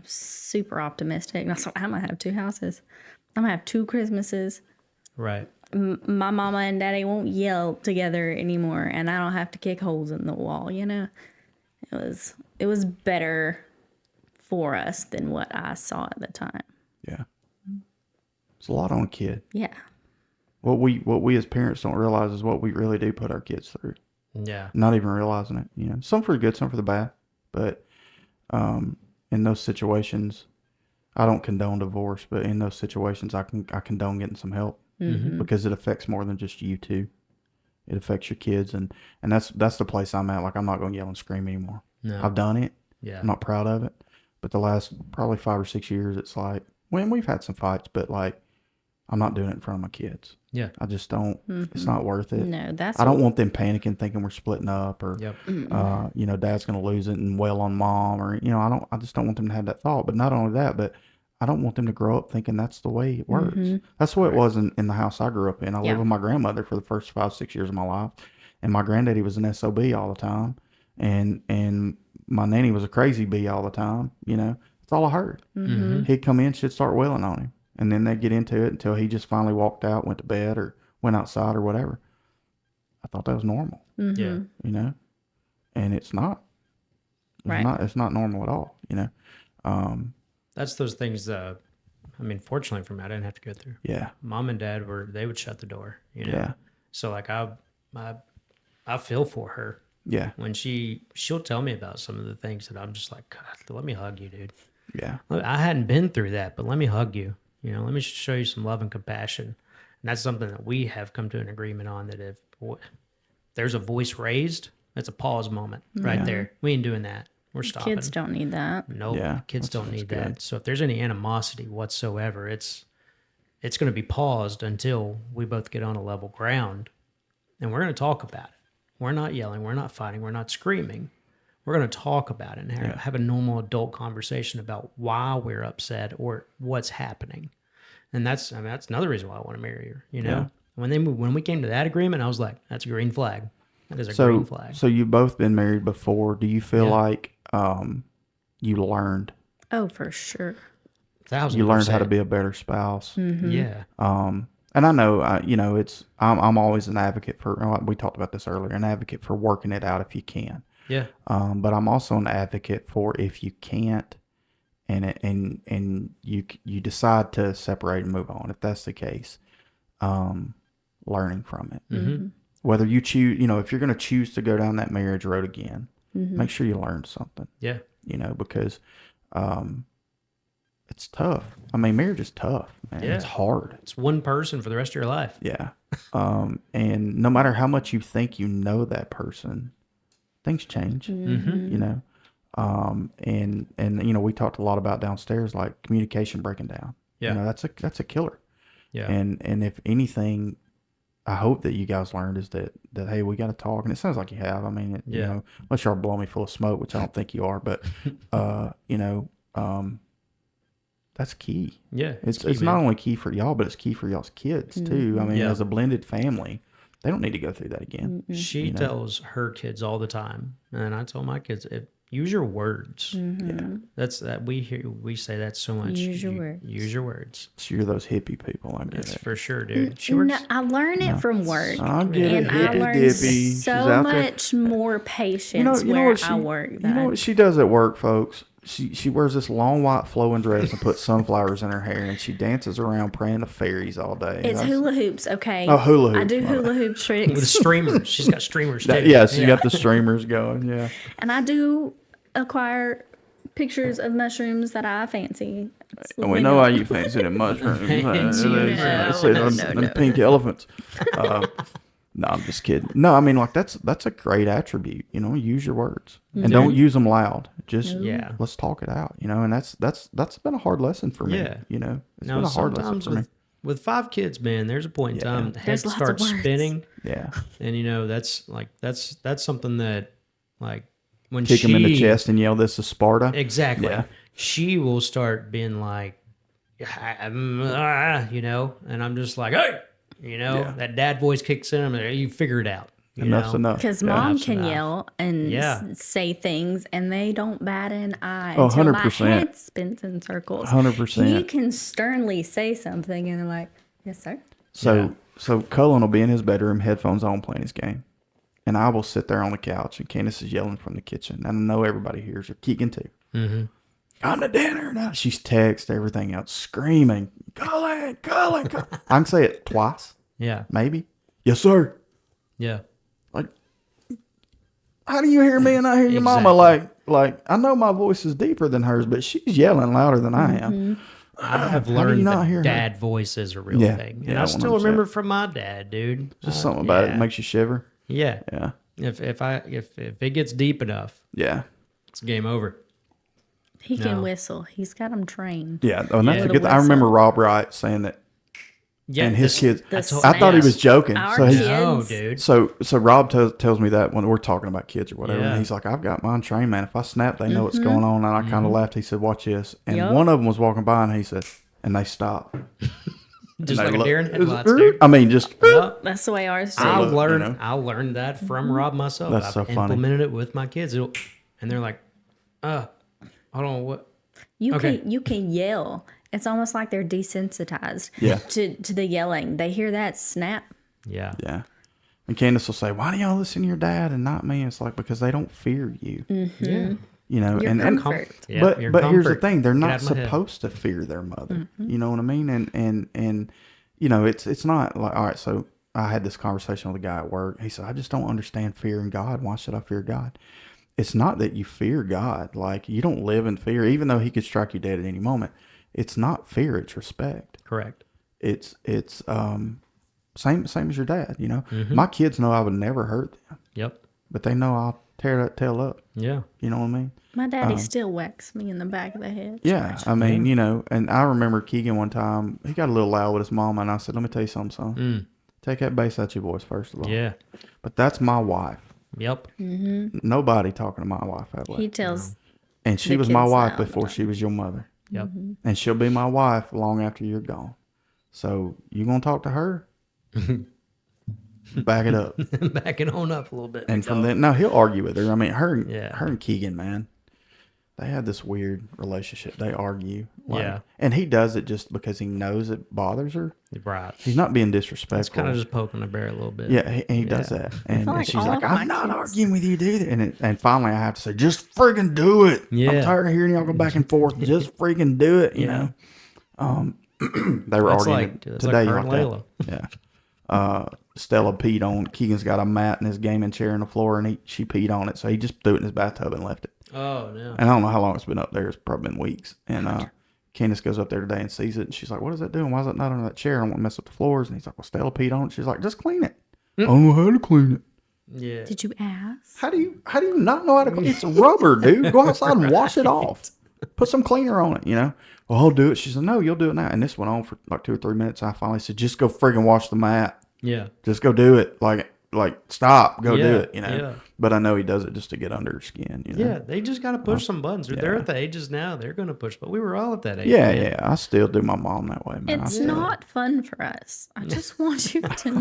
super optimistic. And I was like, I'm going to have 2 houses. I'm going to have 2 Christmases. Right. My mama and daddy won't yell together anymore, and I don't have to kick holes in the wall, It was better for us than what I saw at the time. Yeah. It's a lot on a kid. Yeah. What we as parents don't realize is what we really do put our kids through. Yeah. Not even realizing it. Some for the good, some for the bad. But in those situations, I don't condone divorce, but in those situations, I condone getting some help because it affects more than just you two. It affects your kids, and that's the place I'm at. Like, I'm not going to yell and scream anymore. No. I've done it. Yeah. I'm not proud of it. But the last probably 5 or 6 years, it's like, when we've had some fights, but like, I'm not doing it in front of my kids. Yeah. I just don't. It's not worth it. No, that's I don't want them panicking, thinking we're splitting up, or Yep. you know, dad's going to lose it and wail on mom, or you know, I just don't want them to have that thought. But not only that, but I don't want them to grow up thinking that's the way it works. That's the way it was in the house I grew up in. I lived with my grandmother for the first 5-6 years of my life, and my granddaddy was an SOB all the time, and my nanny was a crazy bee all the time. You know, that's all I heard. He'd come in, she'd start wailing on him, and then they'd get into it until he just finally walked out, went to bed, or went outside or whatever. I thought that was normal. Yeah. You know, and it's not. It's not normal at all. You know. That's those things. I mean, fortunately for me, I didn't have to go through. Yeah. Mom and dad they would shut the door. You know. Yeah. So like I feel for her. Yeah. When she'll tell me about some of the things that I'm just like, God, let me hug you, dude. Yeah. I hadn't been through that, but let me hug you. You know, let me show you some love and compassion. And that's something that we have come to an agreement on, that if there's a voice raised, that's a pause moment right there. We ain't doing that. We're stopping. Kids don't need that. No, kids don't need good. that. So if there's any animosity whatsoever, it's going to be paused until we both get on a level ground, and we're going to talk about it. We're not yelling. We're not fighting. We're not screaming. We're going to talk about it and have a normal adult conversation about why we're upset or what's happening. And that's another reason why I want to marry her. You know, when we came to that agreement, I was like, that's a green flag. That is a green flag. So you've both been married before. Do you feel like you learned? Oh, for sure. 1000%. You learned how to be a better spouse. Yeah. And I know, you know, I'm always an advocate for. We talked about this earlier. An advocate for working it out if you can. Yeah. But I'm also an advocate for if you can't, and you decide to separate and move on. If that's the case, learning from it. Whether you choose, you know, if you're going to choose to go down that marriage road again, make sure you learn something. Yeah. You know, because it's tough. I mean, marriage is tough, man. Yeah. It's hard. It's one person for the rest of your life. Yeah. And no matter how much you think you know that person, things change. You know. And you know, we talked a lot about downstairs, like communication breaking down. Yeah. You know, that's a killer. Yeah. And if anything, I hope that you guys learned is that hey, we got to talk, and it sounds like you have. I mean, you know, unless you're blowing me full of smoke, which I don't think you are, but you know, that's key. Yeah, it's not only key for y'all, but it's key for y'all's kids too. I mean, as a blended family, they don't need to go through that again. She tells her kids all the time, and I tell my kids, use your words. That's that we say that so much. Use your words. Use your words. So you're those hippie people. I get That's it. for sure, dude. She No, works. I learn it from work. I get it. And I Hippy learned dippy. She's so out there. much more patience where I work. You know what she does at work, folks? She wears this long white flowing dress and puts sunflowers in her hair, and she dances around praying to fairies all day. It's hula hoops, okay? Oh, hula hoops. I do hula hoop tricks. With streamers. She's got streamers too. Yes, you got the streamers going. Yeah. And I do acquire pictures of mushrooms that I fancy. And we know how you fancy the mushrooms. The pink elephants. No, I'm just kidding. No, I mean, like that's a great attribute. You know, use your words and don't use them loud. Just let's talk it out. You know, and that's been a hard lesson for me. Yeah. You know, it's been a hard lesson for me. With 5 kids, man, there's a point in time the head There's lots of starts words. spinning. Yeah. And you know, that's something that, like, when Kick him in the chest and yell, "This is Sparta." Exactly. Yeah. She will start being like, you know, and I'm just like, hey, you know, that dad voice kicks in. I'm like, you figure it out. Enough's enough. Because Yeah. mom Enough's can enough. yell and say things, and they don't bat an eye until 100%. my head spins in circles. 100%. You can sternly say something, and they're like, "Yes, sir." So Cullen will be in his bedroom, headphones on, playing his game. And I will sit there on the couch, and Candace is yelling from the kitchen. And I know everybody hears her. Keegan, too. Come to dinner now. She's text, everything else, screaming, Cullen. I can say it twice, Yeah. maybe. Yes, sir. Yeah. Like, how do you hear me and I hear your mama? Like, I know my voice is deeper than hers, but she's yelling louder than I am. I have do you learned not hear that her? dad voice is a real thing. And Yeah, I still 100%. remember from my dad, dude. Just something about it that makes you shiver. Yeah. Yeah. If it gets deep enough, Yeah. it's game over. He can whistle. He's got them trained. Yeah. Oh, and that's Yeah. a good thing. I remember Rob Wright saying that Yeah, and his kids. the I thought he was snaps. joking. Our So he, kids- No, dude. so Rob tells me that when we're talking about kids or whatever, Yeah. and he's like, "I've got mine trained, man. If I snap, they know what's going on." And I kind of laughed. He said, "Watch this." And Yup. one of them was walking by, and he said, and they stopped. Just And like they a deer in looked- headlights, dude. I mean, just Yep. That's the way ours I do. look, learned I learned that from Rob myself. That's I've so funny. implemented it with my kids. And they're like, hold on, what? You Okay. can yell. It's almost like they're desensitized Yeah. to the yelling. They hear that snap. Yeah. yeah. And Candace will say, "Why do y'all listen to your dad and not me?" It's like, because they don't fear you. Yeah. You know, Your and comfort. Yeah, but your here's the comfort. thing: they're Get not out of my head. supposed to fear their mother. You know what I mean? And you know, it's not like, all right. So I had this conversation with a guy at work. He said, "I just don't understand fearing God. Why should I fear God?" It's not that you fear God. Like, you don't live in fear, even though He could strike you dead at any moment. It's not fear; it's respect. Correct. It's same as your dad. You know, my kids know I would never hurt them, Yep. but they know I'll tear that tail up. Yeah. You know what I mean? My daddy still whacks me in the back of the head. Yeah, I mean, you know, and I remember Keegan one time, he got a little loud with his mom, and I said, "Let me tell you something, son. Take that bass out your voice, first of all." Yeah. But that's my wife. Yep. Nobody talking to my wife that way. He tells And she the was my kids wife that all the before time. she was your mother. Yep. And she'll be my wife long after you're gone. So you going to talk to her? Back it up. Backing on up a little bit. And big from dog. then, no, he'll argue with her. I mean, her Yeah. and Keegan, man, they had this weird relationship. They argue. Yeah. And he does it just because he knows it bothers her. Right. He's not being disrespectful. It's kind of just poking the bear a little bit. Yeah, he does that. And, feel like she's all like, of my "I'm not kids- arguing with you, dude." And finally I have to say, "Just freaking do it." Yeah. I'm tired of hearing y'all go back and forth. Just freaking do it, you know. They were That's arguing like today her like and that. Layla. Yeah. Stella peed on, Keegan's got a mat in his gaming chair on the floor, and she peed on it. So he just threw it in his bathtub and left it. Oh, no. And I don't know how long it's been up there. It's probably been weeks. And Candace goes up there today and sees it, and she's like, "What is that doing? Why is it not under that chair? I don't want to mess up the floors." And he's like, "Well, Stella peed on it." She's like, "Just clean it." "I don't know how to clean it." Yeah. Did you ask? How do you not know how to clean it? It's rubber, dude. Go outside and wash it off. Put some cleaner on it, you know. "Well, I'll do it." She said, "No, you'll do it now." And this went on for like 2 or 3 minutes. I finally said, "Just go friggin' wash the mat. Yeah. Just go do it. Like stop. Go do Yeah, it, you know." yeah. But I know he does it just to get under her skin, you know. Yeah. They just got to push some buttons. They're at the ages now. They're going to push. But we were all at that age. Yeah, man. yeah. I still do my mom that way, man. I It's still- not fun for us. I just want you to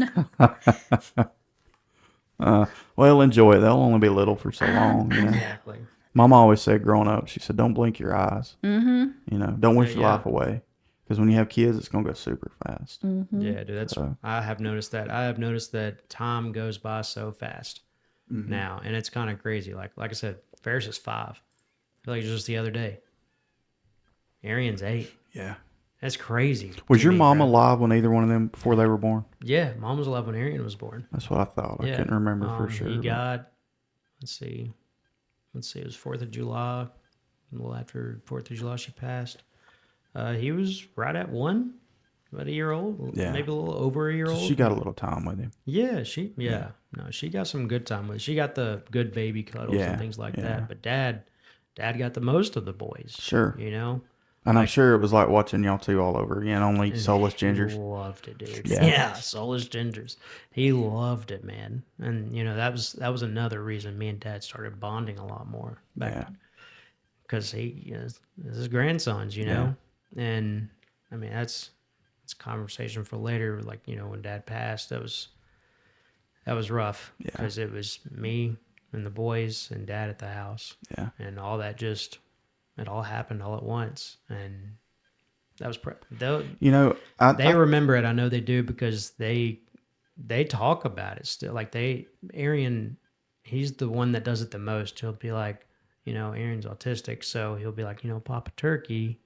know. Well, enjoy it. They'll only be little for so long, you know. Exactly. Mom always said growing up, she said, "Don't blink your eyes. Mm-hmm. You know, don't wish your Yeah. life away. Because when you have kids, it's going to go super fast." Yeah, dude. That's I have noticed that. I have noticed that time goes by so fast now, and it's kind of crazy. Like I said, Ferris is 5. I feel like just the other day. Arian's 8. Yeah. That's crazy. Was to your me, mom bro. alive when either one of them, before they were born? Yeah, mom was alive when Arian was born. That's what I thought. I Yeah. couldn't remember for sure. He but- got, let's see, it was 4th of July. A little after 4th of July, she passed. He was right at 1, about a year old, Yeah. maybe a little over a year old. She got a little time with him. Yeah, no, she got some good time with it. She got the good baby cuddles Yeah, and things like yeah. that. But dad got the most of the boys. Sure. You know? And I'm sure it was like watching y'all two all over again, only soulless gingers. He loved it, dude. Yeah. Yeah, soulless gingers. He loved it, man. And you know, that was another reason me and dad started bonding a lot more back Yeah. because this is his grandsons, you know? And I mean it's a conversation for later, like, you know, when dad passed, that was rough because it was me and the boys and dad at the house. Yeah. And all that it all happened all at once. And that was You know, they remember it. I know they do because they talk about it still. Like Arian, he's the one that does it the most. He'll be like, you know, Arian's autistic, so he'll be like, you know, Papa Turkey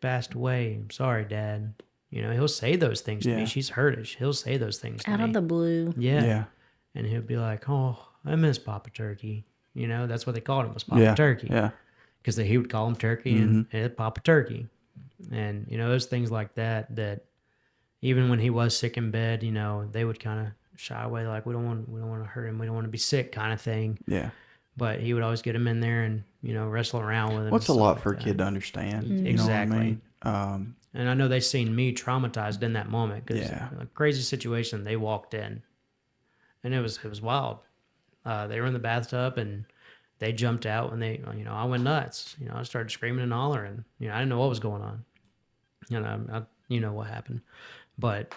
passed away. I'm sorry, Dad. You know, he'll say those things to me. She's heard it. He'll say those things to Out me. of the blue. Yeah. And he'll be like, "Oh, I miss Papa Turkey." You know, that's what they called him, was Papa Turkey. Yeah. Because he would call him Turkey and Papa Turkey. And, you know, there's things like that even when he was sick in bed, you know, they would kind of shy away, like, we don't want to hurt him. We don't want to be sick kind of thing. Yeah. But he would always get him in there and, you know, wrestle around with him. What's a and lot stuff for like a kid that. to understand? Exactly. You know what I mean? And I know they seen me traumatized in that moment because Yeah. a crazy situation. They walked in, and it was wild. They were in the bathtub and they jumped out, and I went nuts. I started screaming and hollering. I didn't know what was going on. You know what happened, but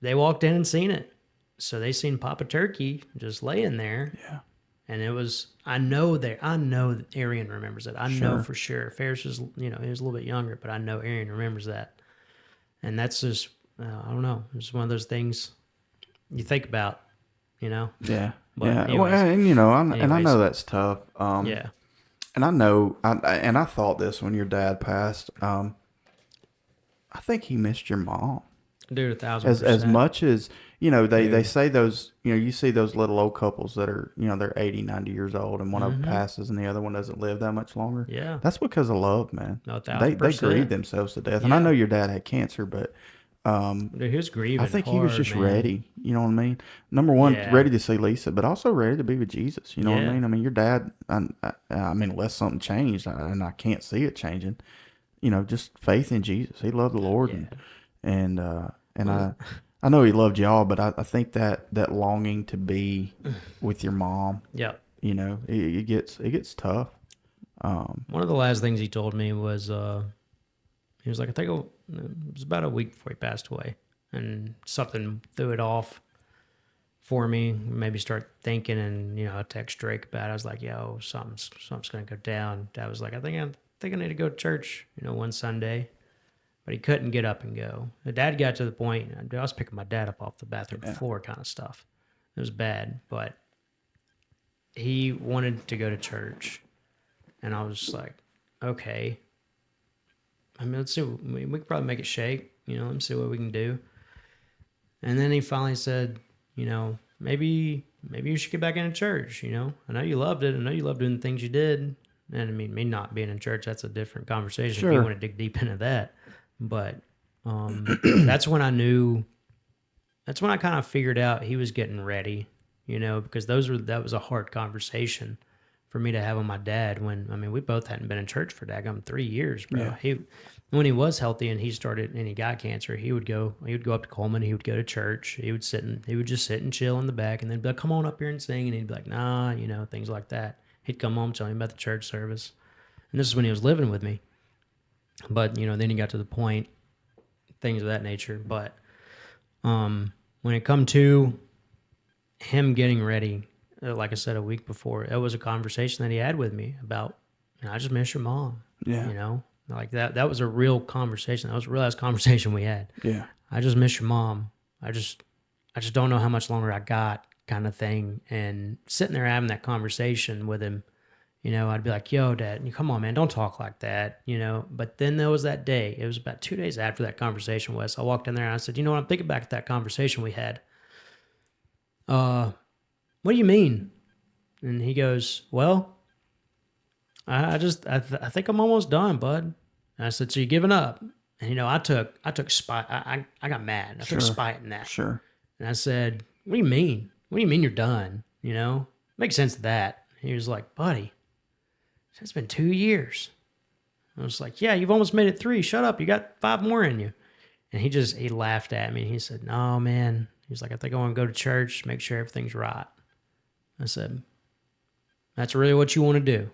they walked in and seen it. So they seen Papa Turkey just laying there. Yeah. And it was, I know that Arian remembers it. I know Sure. for sure. Ferris was, he was a little bit younger, but I know Arian remembers that. And that's just, I don't know. It's one of those things you think about, Yeah. But Yeah. Well, anyways. and I Anyways. know that's tough. Yeah. And I know, and I thought this when your dad passed. I think he missed your mom. Dude, 1,000%. As much as they say those, you see those little old couples that are, they're 80, 90 years old, and one of them passes and the other one doesn't live that much longer. Yeah. That's because of love, man. No, They 1,000%. grieve themselves to death. And I Yeah. know your dad had cancer, but Dude, he was grieving I think hard, he was just man. ready. You know what I mean? Number one, Yeah. ready to see Lisa, but also ready to be with Jesus. You know what I Yeah. mean? I mean, your dad, I mean, unless something changed, and I can't see it changing, just faith in Jesus. He loved the Lord, Yeah. and I know he loved y'all, but I think that longing to be with your mom, Yep. it gets tough. One of the last things he told me was, he was like, I think it was about a week before he passed away, and something threw it off for me. Maybe start thinking, and I text Drake about it. I was like, "Yo, something's gonna go down." Dad was like, I think I need to go to church, one Sunday, but he couldn't get up and go. The dad got to the point. I was picking my dad up off the bathroom floor, kind of stuff. It was bad, but he wanted to go to church, and I was like, okay. I mean, let's see. We could probably make it shake. Let's see what we can do. And then he finally said, maybe you should get back into church. I know you loved it. I know you loved doing the things you did. And I mean, me not being in church, that's a different conversation. Sure. If you want to dig deep into that. But that's when I knew. That's when I kind of figured out he was getting ready. Because that was a hard conversation for me to have with my dad when, we both hadn't been in church for daggum 3 years, bro. Yeah. When he was healthy and he got cancer, he would go up to Coleman, he would go to church, he would just sit and chill in the back, and then be like, come on up here and sing, and he'd be like, nah, things like that. He'd come home, tell me about the church service. And this is when he was living with me. But, then he got to the point, things of that nature. But when it come to him getting ready, like I said a week before, it was a conversation that he had with me about, I just miss your mom. Yeah. Like that was a real conversation. That was a real ass conversation we had. Yeah. I just miss your mom. I just don't know how much longer I got, kind of thing. And sitting there having that conversation with him, I'd be like, yo, Dad, come on, man, don't talk like that, But then there was that day. It was about 2 days after that conversation, Wes. I walked in there and I said, what? I'm thinking back to that conversation we had. What do you mean? And he goes, well, I think I'm almost done, bud. And I said, so you giving up? And I took spite. I got mad. I took spite in that. Sure. And I said, what do you mean? What do you mean you're done? Makes sense of that. He was like, buddy, it's been 2 years. I was like, yeah, you've almost made it 3. Shut up. You got 5 more in you. And he laughed at me. He said, no, man. He's like, I think I want to go to church, make sure everything's right. I said, that's really what you want to do?